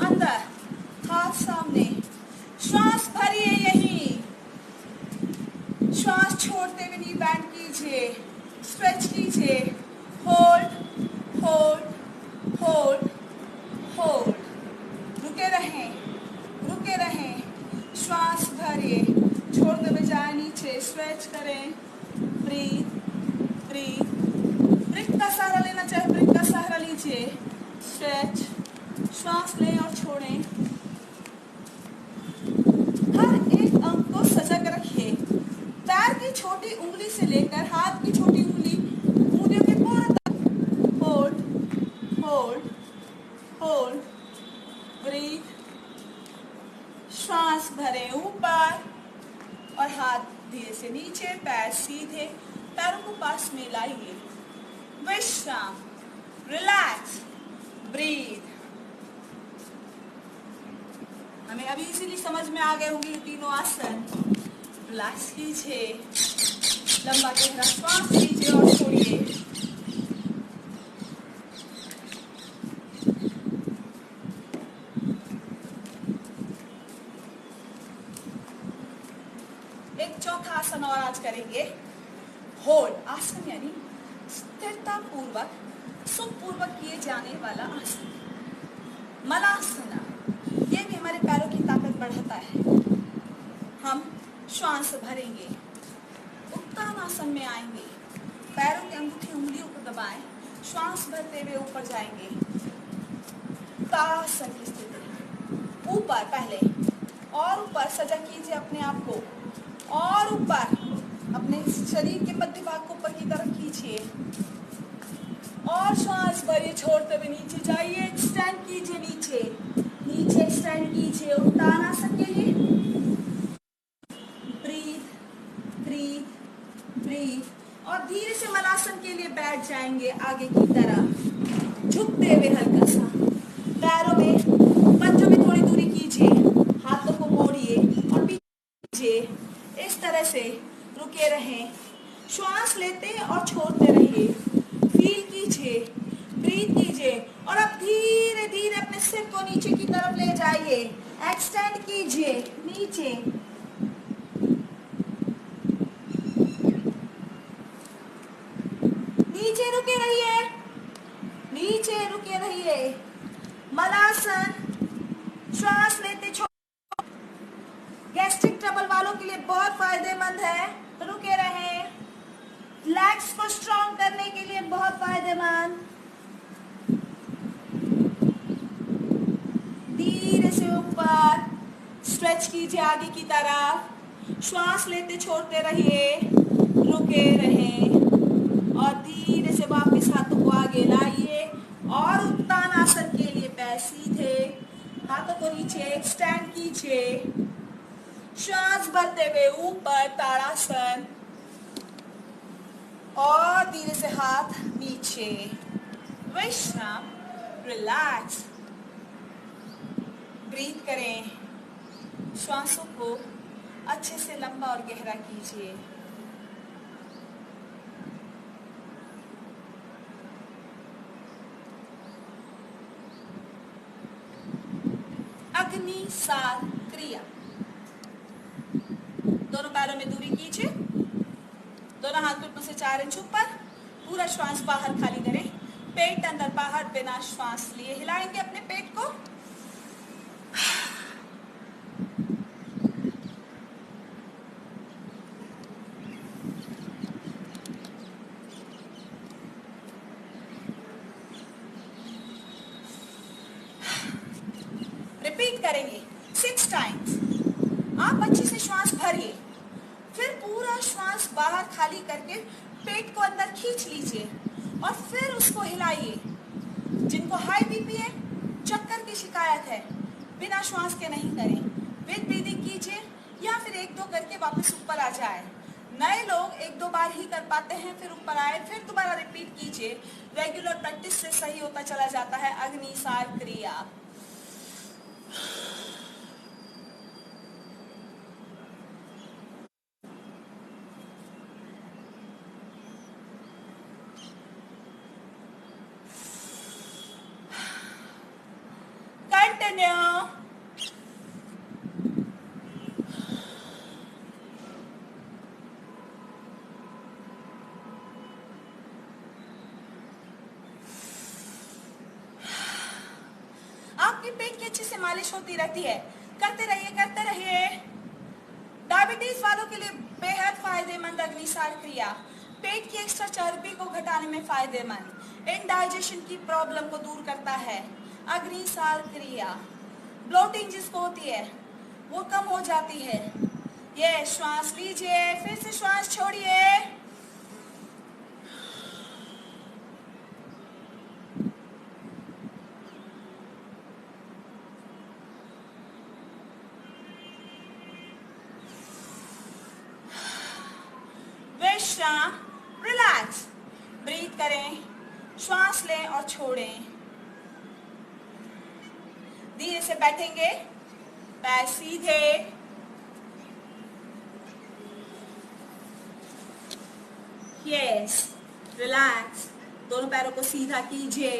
अंदर, हाथ सामने, श्वास भरिए, यही श्वास छोड़ते हुए नी बैंड कीजिए, स्ट्रेच कीजिए, होल्ड होल्ड होल्ड होल्ड, रुके रहें, श्वास भरिए, छोड़ते हुए जाए नीचे, स्ट्रेच करें, ब्रीथ ब्रीथ, ब्रिक का सहारा लेना चाहे ब्रिक का सहारा लीजिए, स्ट्रेच, श्वास लें और छोड़ें। हर एक अंग को सजग रखिए, पैर की छोटी उंगली से लेकर हाथ की छोटी उंगली, उंगलियों के पूरे तक, होल्ड होल्ड होल्ड, ब्रीथ, श्वास भरें ऊपर और हाथ धीरे से नीचे, पैर सीधे, पैरों को पास में लाइए, विश्राम, रिलैक्स, ब्रीथ। हमें अभी इजीली समझ में आ गए होंगे ये तीनों आसन। रिलैक्स कीजिए, लंबा गहरा श्वास लीजिए और छोड़िए। एक चौथा आसन और आज करेंगे, होल्ड आसन, यानी स्थिरता पूर्वक सुखपूर्वक किए जाने वाला आसन, मलासना। ये भी हमारे पैरों की ताकत बढ़ाता है। हम श्वास भरेंगे, उत्तान आसन में आएंगे, पैरों की अंगूठी उंगलियों को दबाएं, श्वास भरते हुए ऊपर जाएंगे, ताड़ासन की स्थिति, ऊपर पहले और ऊपर, सजग कीजिए अपने आप को और ऊपर, अपने शरीर के मध्य भाग को ऊपर की तरफ खींचिए और श्वास भरिए, छोड़ते हुए नीचे जाइए, एक्सटेंड कीजिए, नीचे नीचे एक्सटेंड कीजिए, उत्तान आसन के लिए ब्रीथ। और धीरे से मलासन के लिए बैठ जाएंगे आगे की तरफ, झुकते हुए हल्का सा। पैरों में, पंजों में थोड़ी दूरी कीजिए, हाथों को मोड़िए और पीछे। इस तरह से रुके रहें, श्वास लेते और छोड़ते रहिए, फील कीजिए, ब्रीथ कीजिए। और अब धीरे धीरे अपने सिर को नीचे की तरफ ले जाइए, एक्सटेंड कीजिए नीचे। नीचे रुके रहिए, नीचे रुके रहिए। मलासन, श्वास लेते छोड़। गैस्ट्रिक ट्रबल वालों के लिए बहुत फायदेमंद है, रुके रहें। लेग्स को स्ट्रॉन्ग करने के लिए बहुत फायदेमंद। धीरे से ऊपर स्ट्रेच कीजिए आगे की तरफ, श्वास लेते छोड़ते रहिए, रुके रहें। और धीरे से वापस हाथों को आगे लाइए और उत्तानासन के लिए पैर सीधे, हाथों को नीचे एक्सटेंड कीजिए, श्वास भरते हुए ऊपर ताड़ासन। और धीरे से हाथ नीचे, विश्राम, रिलैक्स। ब्रीथ करें, श्वासों को अच्छे से लंबा और गहरा कीजिए। अग्नि सार क्रिया। दोनों पैरों में दूरी कीजिए, दोनों हाथ घुटनों से 4 इंच ऊपर, पूरा श्वास बाहर खाली करें, पेट अंदर बाहर बिना श्वास लिए हिलाएंगे अपने पेट को। रिपीट करेंगे 6 टाइम्स। आप अच्छे से श्वास भरिए, फिर पूरा श्वास बाहर खाली करके पेट को अंदर खींच लीजिए और फिर उसको हिलाइए। जिनको हाई बीपी है, चक्कर की शिकायत है, बिना श्वास के नहीं करें, विद ब्रीदिंग कीजिए या फिर 1-2 करके वापस ऊपर आ जाए। नए लोग 1-2 बार ही कर पाते हैं, फिर ऊपर आए, फिर दोबारा रिपीट कीजिए। रेगुलर प्रैक्टिस से सही होता चला जाता है अग्नि सार क्रिया। Continue. आपके पेट की अच्छे से मालिश होती रहती है, करते रहिए करते रहिए। डायबिटीज वालों के लिए बेहद फायदेमंद अग्निसार क्रिया, पेट की एक्स्ट्रा चर्बी को घटाने में फायदेमंद, इनडाइजेशन की प्रॉब्लम को दूर करता है अग्निसार क्रिया। ब्लोटिंग जिसको होती है वो कम हो जाती है। ये श्वास लीजिए, फिर से श्वास छोड़िए। विश्राम, रिलैक्स। ब्रीथ करें, श्वास लें और छोड़ें। धीरे से बैठेंगे, पैर सीधे, यस, रिलैक्स। दोनों पैरों को सीधा कीजिए।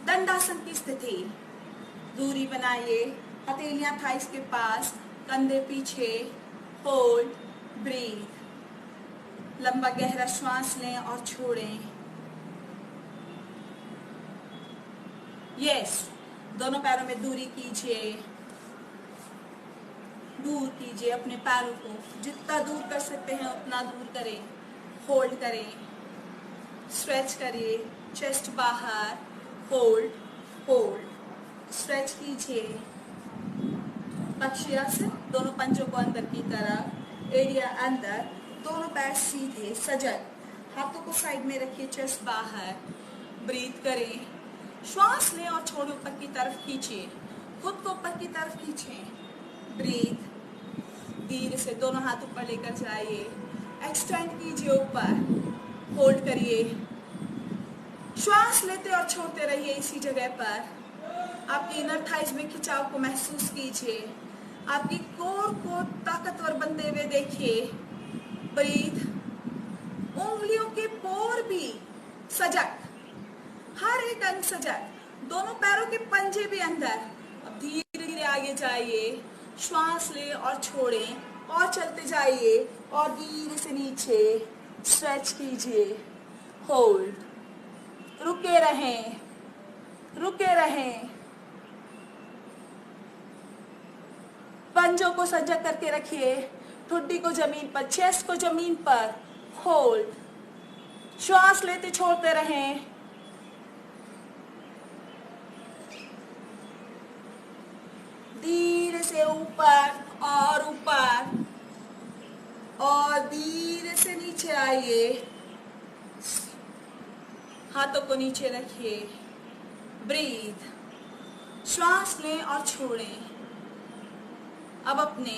दंडासन की स्थिति, दूरी बनाइए, हथेलियां थाइस के पास, कंधे पीछे, होल्ड, ब्रीथ। लंबा गहरा श्वास लें और छोड़ें। यस, दोनों पैरों में दूरी कीजिए, दूर कीजिए अपने पैरों को, जितना दूर कर सकते हैं उतना दूर करें। होल्ड करें, स्ट्रेच करिए, चेस्ट बाहर, होल्ड, होल्ड, स्ट्रेच कीजिए। पक्षियासन, दोनों पंजों को अंदर की तरफ, एरिया अंदर, दोनों पैर सीधे सजग, हाथों को साइड में रखिए, चेस्ट बाहर। ब्रीथ करें, श्वास लें और छोड़ें, ऊपर की तरफ खींचिए, खुद को ऊपर की तरफ खींचें। ब्रीथ, धीरे से दोनों हाथ ऊपर लेकर जाइए, एक्सटेंड कीजिए ऊपर, होल्ड करिए, श्वास लेते और छोड़ते रहिए इसी जगह पर। आपकी इनर थाइज में खिंचाव को महसूस कीजिए, आपकी कोर को ताकतवर बनते हुए देखिए। ब्रीथ, उंगलियों के पोर भी सजग, हर एक अंग सजग, दोनों पैरों के पंजे भी अंदर। अब धीरे धीरे आगे जाइए, श्वास ले और छोड़ें और चलते जाइए और धीरे से नीचे स्ट्रेच कीजिए, होल्ड, रुके रहें, रुके रहें। पंजों को सजग करके रखिए, ठुड्डी को जमीन पर, चेस्ट को जमीन पर, होल्ड, श्वास लेते छोड़ते रहें। धीरे से ऊपर और धीरे से नीचे आइए, हाथों को नीचे रखिए, ब्रीथ, श्वास लें और छोड़ें। अब अपने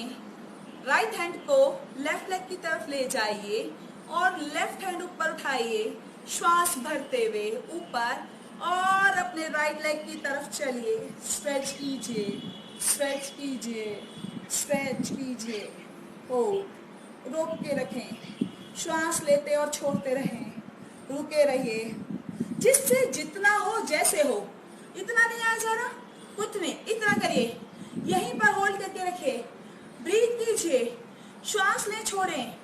राइट हैंड को लेफ्ट लेग की तरफ ले जाइए और लेफ्ट हैंड ऊपर उठाइए, श्वास भरते हुए ऊपर, और अपने राइट लेग की तरफ चलिए, स्ट्रेच कीजिए, स्ट्रेच कीजिए, स्ट्रेच कीजिए, होल्ड, रोक के रखें, श्वास लेते और छोड़ते रहें, रुके रहिए। जिससे जितना हो, जैसे हो, इतना नहीं आया जा रहा, उतने इतना करिए, यहीं पर होल्ड करके रखिए, ब्रीथ कीजिए, श्वास ले छोड़ें।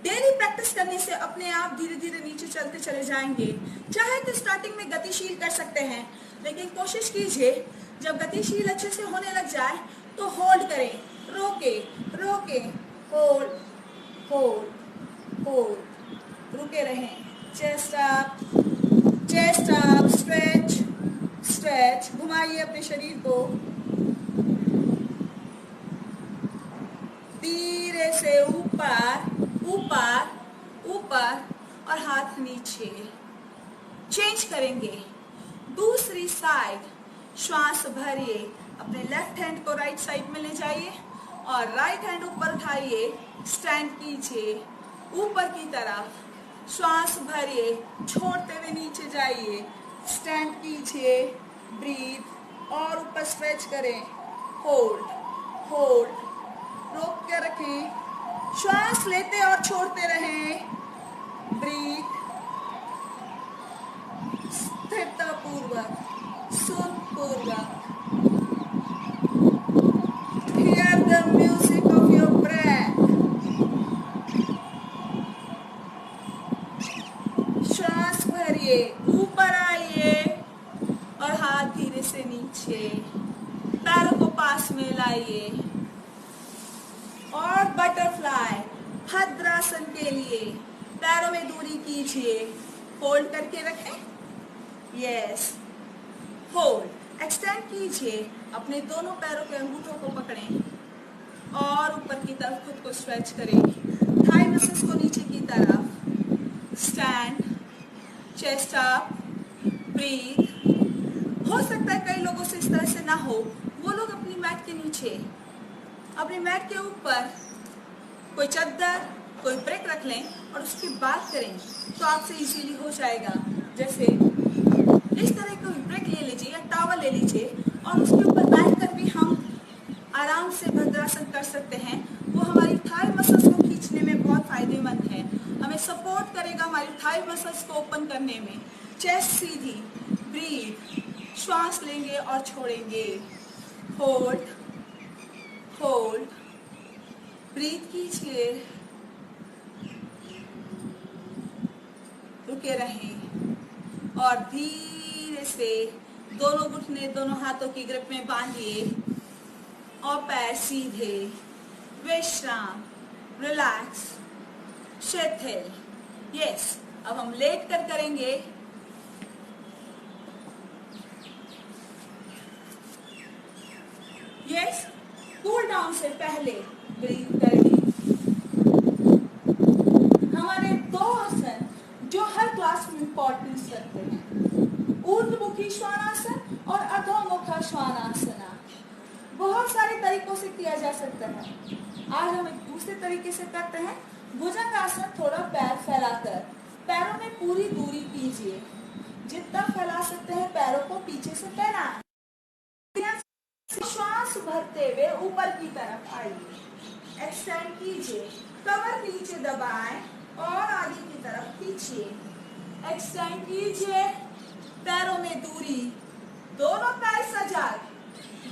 डेली प्रैक्टिस करने से अपने आप धीरे धीरे नीचे चलते चले जाएंगे। चाहे तो स्टार्टिंग में गतिशील कर सकते हैं, लेकिन कोशिश कीजिए जब गतिशील अच्छे से होने लग जाए तो होल्ड करें, रोके रोके, होल्ड होल्ड होल्ड, रुके रहें। Chest up, chest up, stretch stretch, घुमाइए अपने शरीर को, धीरे से ऊपर ऊपर ऊपर और हाथ नीचे। चेंज करेंगे, दूसरी साइड, श्वास भरिए, अपने लेफ्ट हैंड को राइट साइड में ले जाइए और राइट हैंड ऊपर उठाइए, स्टैंड कीजिए ऊपर की तरफ, श्वास भरिए, छोड़ते हुए नीचे जाइए, स्टैंड कीजिए, ब्रीथ और ऊपर स्ट्रेच करें, होल्ड होल्ड, रोक के रखें, श्वास लेते और छोड़ते रहें, ब्रीथ, स्थिरता पूर्वक, सुन पूर्वक, hear the music of your breath, श्वास भरिए, ऊपर आइए और हाथ धीरे से नीचे, पैरों को पास में लाइए और बटरफ्लाई भद्रासन के लिए पैरों में दूरी कीजिए, होल्ड करके रखें, यस, होल्ड, एक्सटेंड कीजिए, अपने दोनों पैरों के अंगूठों को पकड़ें और ऊपर की तरफ खुद को स्ट्रेच करें, थाई मसल्स को नीचे की तरफ, स्टैंड, चेस्ट अप, ब्रीथ। हो सकता है कई लोगों से इस तरह से ना हो, वो लोग अपनी मैट के नीचे, अपनी मैट के ऊपर कोई चादर, कोई ब्रेक रख लें और उसकी बात करें तो आपसे इजीली हो जाएगा। जैसे इस तरह कोई ब्रेक ले लीजिए या टॉवल ले लीजिए और उसके ऊपर बैठ कर भी हम आराम से भद्रासन कर सकते हैं। वो हमारी थाई मसल्स को खींचने में बहुत फायदेमंद है, हमें सपोर्ट करेगा हमारी थाई मसल्स को ओपन करने में। चेस्ट सीधी, ब्रीथ, श्वास लेंगे और छोड़ेंगे, होल्ड होल्ड, ब्रीथ कीजिए, रुके रहें और धीरे से दोनों घुटने दोनों हाथों की ग्रिप में बांधिए और पैर सीधे, विश्राम, रिलैक्स, शिथिल। यस, अब हम लेट कर करेंगे। यस, कूल डाउन से पहले ब्रीथ करेंगे। हमारे दो आसन जो हर क्लास में इंपॉर्टेंस रखते हैं, ऊर्ध्वमुखी श्वानासन और अधोमुख श्वानासन। बहुत सारे तरीकों से किया जा सकता है। आज हम एक दूसरे तरीके से करते हैं। भुजंगासन थोड़ा पैर फैलाकर पैरों में पूरी दूरी कीजिए, जितना फैला सकते हैं पैरों को पीछे से फैलाएं। श्वास भरते हुए ऊपर की तरफ आइए, एक्सटेंड कीजिए, कमर नीचे दबाएं और आगे की तरफ खींचिए, एक्सटेंड कीजिए, पैरों में दूरी, दोनों पैर सजाए,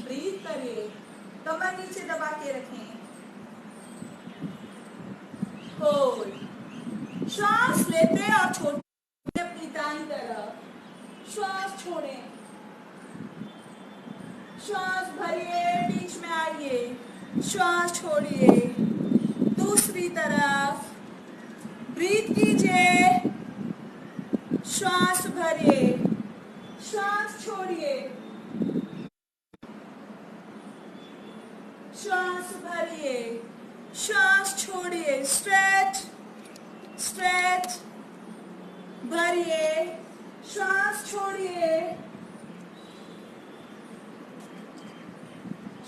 ब्रीथ करिए, कमर नीचे दबा के रखें, होल्ड, श्वास लेते और छोड़ते अपनी दाईं तरफ, श्वास छोड़ें, श्वास भरिए, बीच में आइए, श्वास छोड़िए, दूसरी तरफ, ब्रीथ कीजिए, श्वास भरिए, श्वास छोड़िए, श्वास भरिए, श्वास छोड़िए, स्ट्रेच स्ट्रेच, भरिए, श्वास छोड़िए,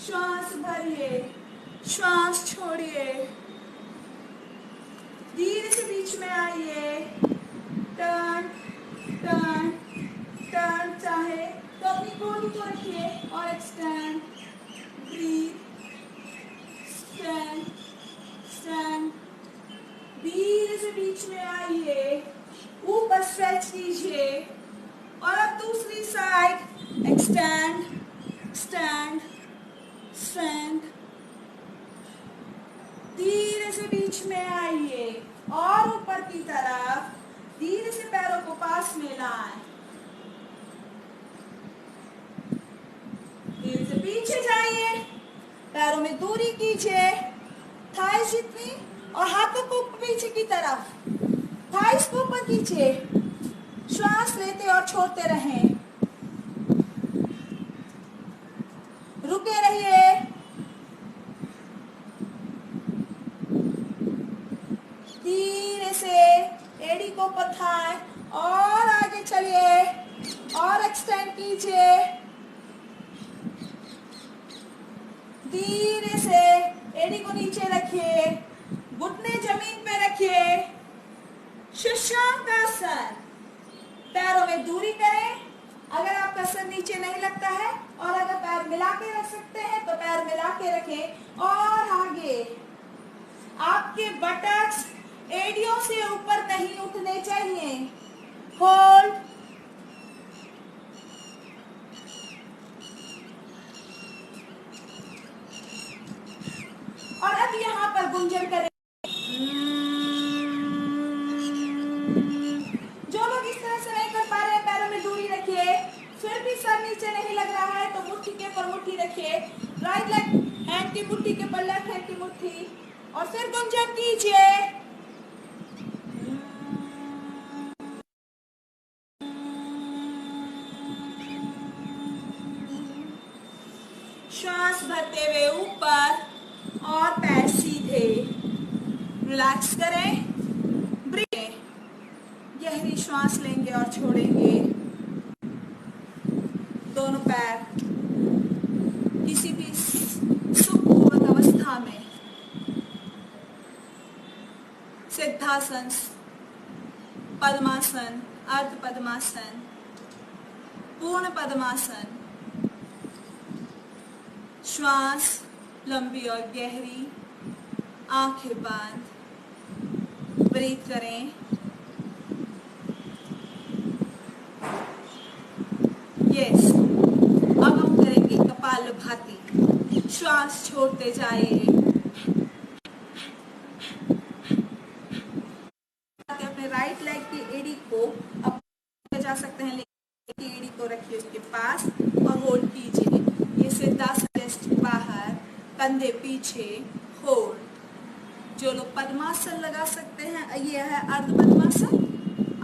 श्वास भरिए, श्वास छोड़िए, धीरे से बीच में आइए, टर्न टर्न टर्न, चाहे तो अपनी बॉडी को रखिए और एक्सटेंड, ब्रीथ, स्टैंड स्टैंड, धीरे से बीच में आइए, ऊपर स्ट्रेच कीजिए और अब दूसरी साइड, एक्सटेंड स्टैंड स्ट्रेंथ, धीरे से बीच में आइए और ऊपर की तरफ धीरे से पैरों को पास में लाएं, धीरे से पीछे जाइए, पैरों में दूरी कीजिए, थाइस जितनी और हाथों को पीछे की तरफ, थाइस को ऊपर कीजिए, श्वास लेते और छोड़ते रहें, रुके रहिए, धीरे से एड़ी को पथाएं और आगे चलिए और एक्सटेंड कीजिए, धीरे से एड़ी को नीचे रखिए, घुटने जमीन पे रखिए, शशांकासन, पैरों में दूरी करें, अगर आपका सर नीचे नहीं लगता है और अगर पैर मिला के रख सकते हैं तो पैर मिला के रखें और आगे, आपके बटक्स एड़ियों से ऊपर नहीं उठने चाहिए, होल्ड, और अब यहाँ पर गुंजन करें। जो लोग इस तरह से नहीं कर पा रहे हैं, पैरों में दूरी रखिए, फिर भी सर नीचे नहीं लग रहा है तो मुट्ठी के ऊपर मुट्ठी रखिए, राइट लेग हैंड की मुट्ठी के ऊपर लेफ्ट हैंड की मुट्ठी और फिर गुंजन कीजिए, श्वास भरते हुए ऊपर और पैर सीधे, रिलैक्स करें, ब्रीथ, गहरी श्वास लेंगे और छोड़ेंगे, दोनों पैर किसी भी सुखपूर्वक अवस्था में, सिद्धासन, पद्मासन, अर्ध पद्मासन, पूर्ण पद्मासन, श्वास लंबी और गहरी, आंखें बांध, ब्रीथ करें, यस, अब हम करेंगे कपालभाति, श्वास छोड़ते जाइए, अपने राइट लेग की एड़ी को अब जा सकते हैं, लेकिन एड़ी को रखिए उसके पास और होल्ड कीजिए, ये सिद्धासन, चेस्ट बाहर, कंधे पीछे, होल्ड। जो लोग पद्मासन लगा सकते हैं, ये है अर्ध पद्मासन,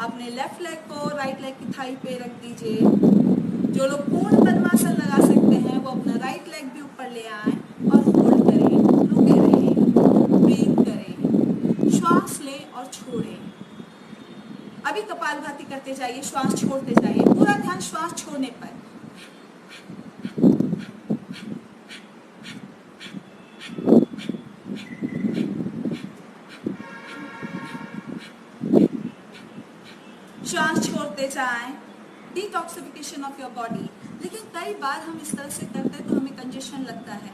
अपने लेफ्ट लेग को राइट लेग की थाई पे रख दीजिए। जो लोग पूर्ण पद्मासन लगा सकते हैं वो अपना राइट लेग भी ऊपर ले आए और होल्ड करें, रुके रहें, ब्रीथ करें, श्वास लें और छोड़ें। अभी कपालभाति करते जाइए, श्वास छोड़ते जाइए, पूरा ध्यान श्वास छोड़ने पर। करते जाएं, डिटॉक्सिफिकेशन ऑफ योर बॉडी। लेकिन कई बार हम इस तरह से करते हैं तो हमें कंजेशन लगता है।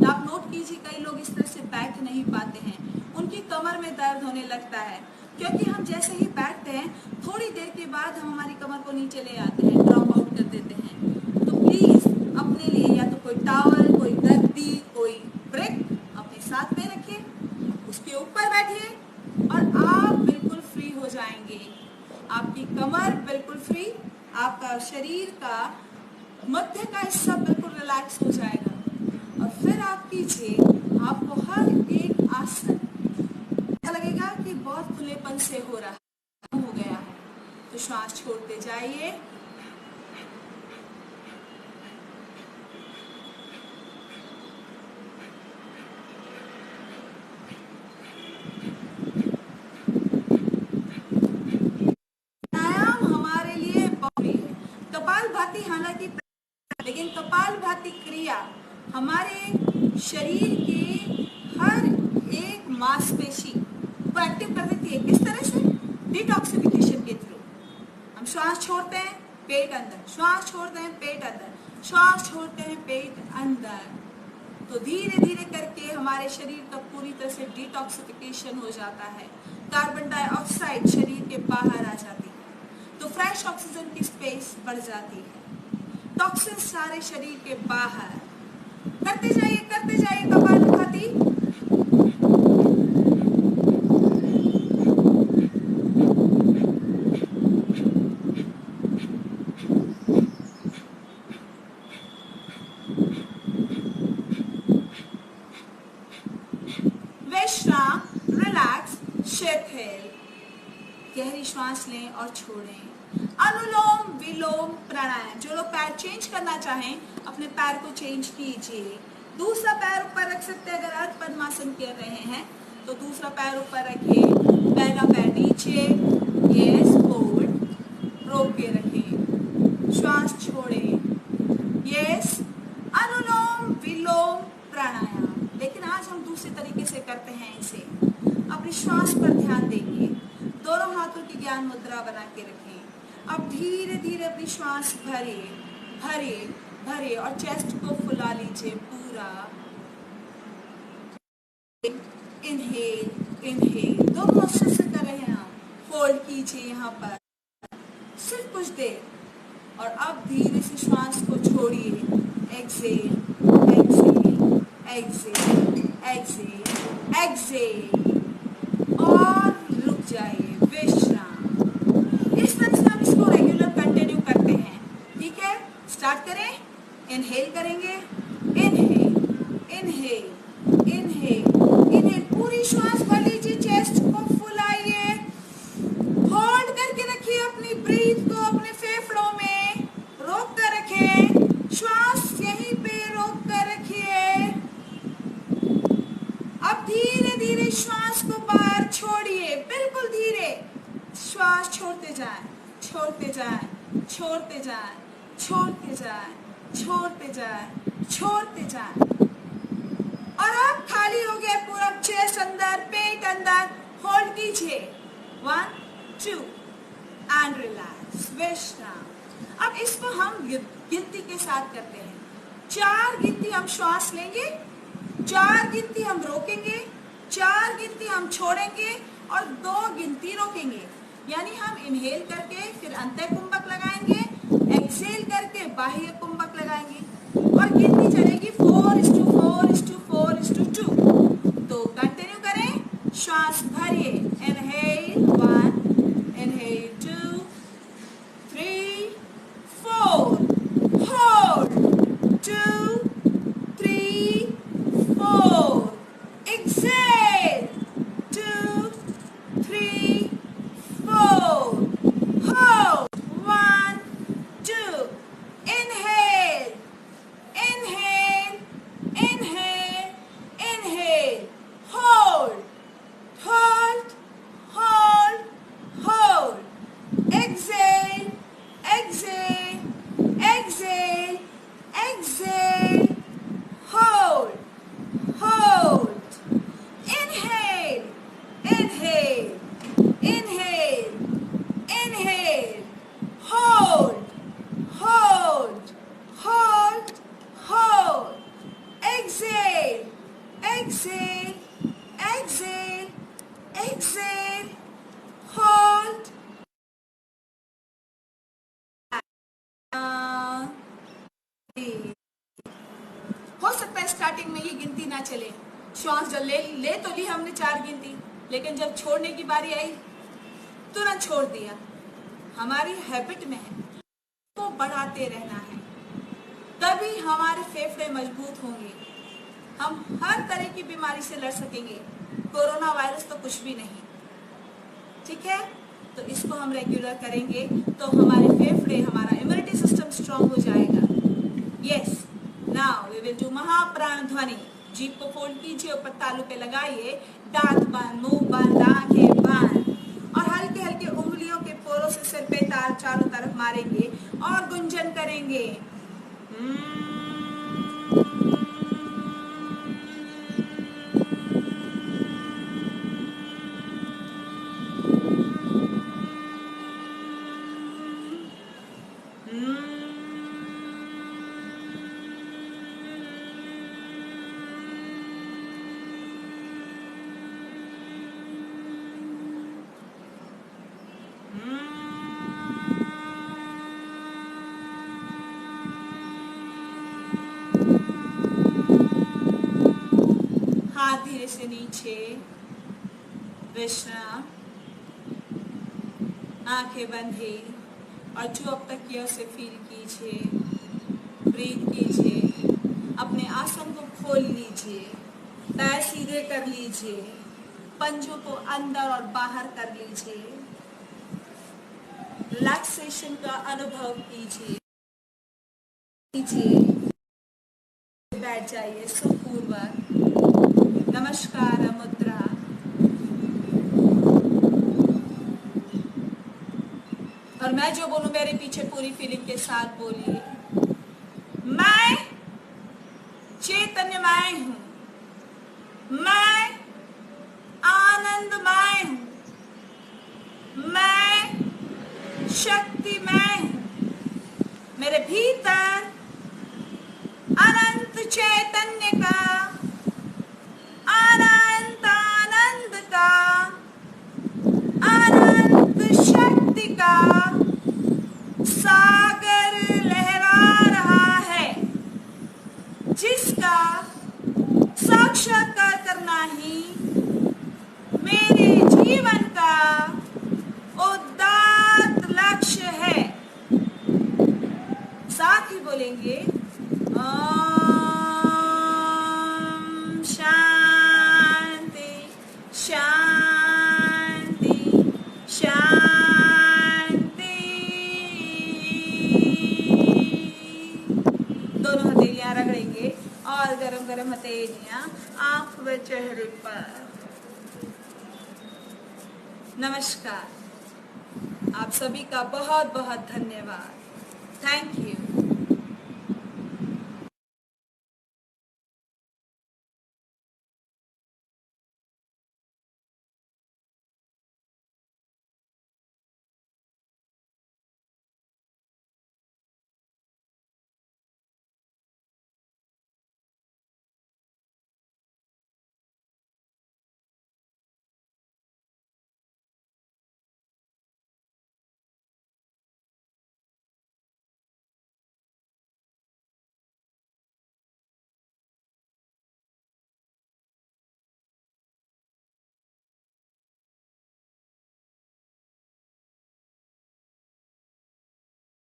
आप नोट कीजिए, कई लोग इस तरह से बैठ नहीं पाते हैं, उनकी कमर में दर्द होने लगता है, क्योंकि हम जैसे ही बैठते हैं थोड़ी देर के बाद हम हमारी कमर को नीचे ले आते हैं, ड्रॉप आउट कर देते हैं। तो प्लीज अपने लिए या तो कोई टॉवल, कोई गद्दी, कोई ब्रिक अपने साथ में रखिए, उसके ऊपर बैठिए और आप बिल्कुल फ्री हो जाएंगे। आपकी कमर बिल्कुल फ्री, आपका शरीर का मध्य का हिस्सा बिल्कुल रिलैक्स हो जाएगा। और फिर आप कीजिए, आपको हर एक आसन ऐसा लगेगा कि बहुत खुलेपन से हो रहा है, हो गया है। तो श्वास छोड़ते जाइए, हमारे लिए बहुत है। कपालभाति हालांकि, लेकिन कपालभाति क्रिया हमारे शरीर के हर एक मांसपेशी को एक्टिव कर देती है। किस तरह से? डिटॉक्सिफिकेशन के थ्रू। हम श्वास छोड़ते हैं, पेट अंदर, श्वास छोड़ते हैं, पेट अंदर, श्वास छोड़ते हैं, पेट अंदर। तो धीरे धीरे करके हमारे शरीर का पूरी तरह से डिटॉक्सिफिकेशन हो जाता है। कार्बन डाइऑक्साइड शरीर के बाहर आ जाती है, तो फ्रेश ऑक्सीजन की स्पेस बढ़ जाती है। टॉक्सिन सारे शरीर के बाहर। करते जाइए कपालभाति। विश्राम, रिलैक्स, शिथिल। गहरी श्वास लें और छोड़ें। अनुलोम विलोम प्राणायाम। जो लोग पैर चेंज करना चाहें, अपने पैर को चेंज कीजिए। दूसरा पैर ऊपर रख सकते हैं। अगर अर्ध पद्मासन कर रहे हैं तो दूसरा पैर ऊपर रखिए, पहला पैर नीचे, यस, होल्ड, रोक के रखें, श्वास छोड़ें, यस। अनुलोम विलोम प्राणायाम। लेकिन आज हम दूसरे तरीके से करते हैं इसे। अपनी श्वास पर ध्यान देंगे, दोनों हाथों की ज्ञान मुद्रा बना के रखें। अब धीरे धीरे अपनी श्वास भरिए, भरिए, भरिए और चेस्ट को फुला लीजिए पूरा। इनहेल, इनहेल, दोनों नोस्ट्रिल से कर रहे हैं आप। होल्ड कीजिए यहाँ पर सिर्फ कुछ देर, और अब धीरे से श्वास को छोड़िए। Exhale, exhale, exhale, exhale, exhale और रुक जाइए, विश्राम। इस तरह से हम इसको रेगुलर कंटिन्यू करते हैं। ठीक है, स्टार्ट करें। इनहेल करेंगे, इनहेल, इनहेल, इनहेल, इनहेल, पूरी श्वास भर लीजिए, चेस्ट को फुलाइए, होल्ड करके रखिए अपनी ब्रीथ को अपने फेफड़ों में, रोक कर रखें, श्वास यहीं पे रोक कर रखिए। अब धीरे धीरे श्वास को बाहर छोड़िए, बिल्कुल धीरे श्वास छोड़ते जाएं, छोड़ते जाएं, छोड़ते जाएं, छोड़ते जाएं, छोड़ते जाएं, छोड़ते जाएं। और अब खाली हो गया पूरा चेस्ट अंदर, पेट अंदर। होल्ड कीजिए, 1 2 एंड रिलैक्स, विश्राम। अब इसको हम गिनती के साथ करते हैं। 4 गिनती हम श्वास लेंगे, 4 गिनती हम रोकेंगे, 4 गिनती हम छोड़ेंगे और 2 गिनती रोकेंगे। यानी हम इनहेल करके फिर अंतः कुंभक लगाएंगे, एक्सेल करके बाह्य कुंभक लगाएंगे और गिनती चलेगी 4:4:4:2। तो कंटिन्यू करें, श्वास भरिए, inhale 1, inhale 2, 3, 4, hold 2, 3, 4, Excel 2, 3, 4, hold 1, 2, inhale exhale, exhale, exhale, hold. हो सकता है स्टार्टिंग में ये गिनती ना चले, श्वास जब ले तो ली हमने 4 गिनती, लेकिन जब छोड़ने की बारी आई तुरंत छोड़ दिया। हमारी हैबिट में है तो बढ़ाते रहना है, तभी हमारे फेफड़े मजबूत होंगे, हम हर तरह की बीमारी से लड़ सकेंगे। कोरोना वायरस तो कुछ भी नहीं, ठीक है। तो इसको हम रेगुलर करेंगे तो हमारे फेफड़े, हमारा इम्यूनिटी सिस्टम स्ट्रांग हो जाएगा। Yes, now we will do महाप्राण ध्वनि। जीभ को फोल्ड कीजिए, ऊपर तालू पे लगाइए, दांत बंद, मुंह बंद, आंखें बंद, और हल्के हल्के उंगलियों के पोरों से सिर पे ताल चारों तरफ मारेंगे और गुंजन करेंगे। हाथ धीरे से नीचे, विश्राम, आंखें बंधे और जो अब तक किया उसे फील कीजिए, ब्रीथ कीजिए, अपने आसन को खोल लीजिए, पैर सीधे कर लीजिए, पंजों को अंदर और बाहर कर लीजिए, रिलैक्सेशन का अनुभव कीजिए, बैठ जाइए सुखपूर्वक। नमस्कार मुद्रा। और मैं जो बोलूं मेरे पीछे पूरी फीलिंग के साथ बोलिए। मैं चैतन्यमय हूं, मैं आनंदमय हूं, मैं शक्तिमय हूं, मेरे भीतर अनंत चैतन्य का, अनंत आनंद का, अनंत शक्ति का सागर लहरा रहा है, जिसका साक्षात्कार करना ही मेरे जीवन का उदात्त लक्ष्य है। साथ ही बोलेंगे ओम शांति शांति शांति। दोनों हथेलियां रगड़ेंगे और गरम गरम हथेलियां आंख व चेहरे पर। नमस्कार, आप सभी का बहुत बहुत धन्यवाद। Thank you.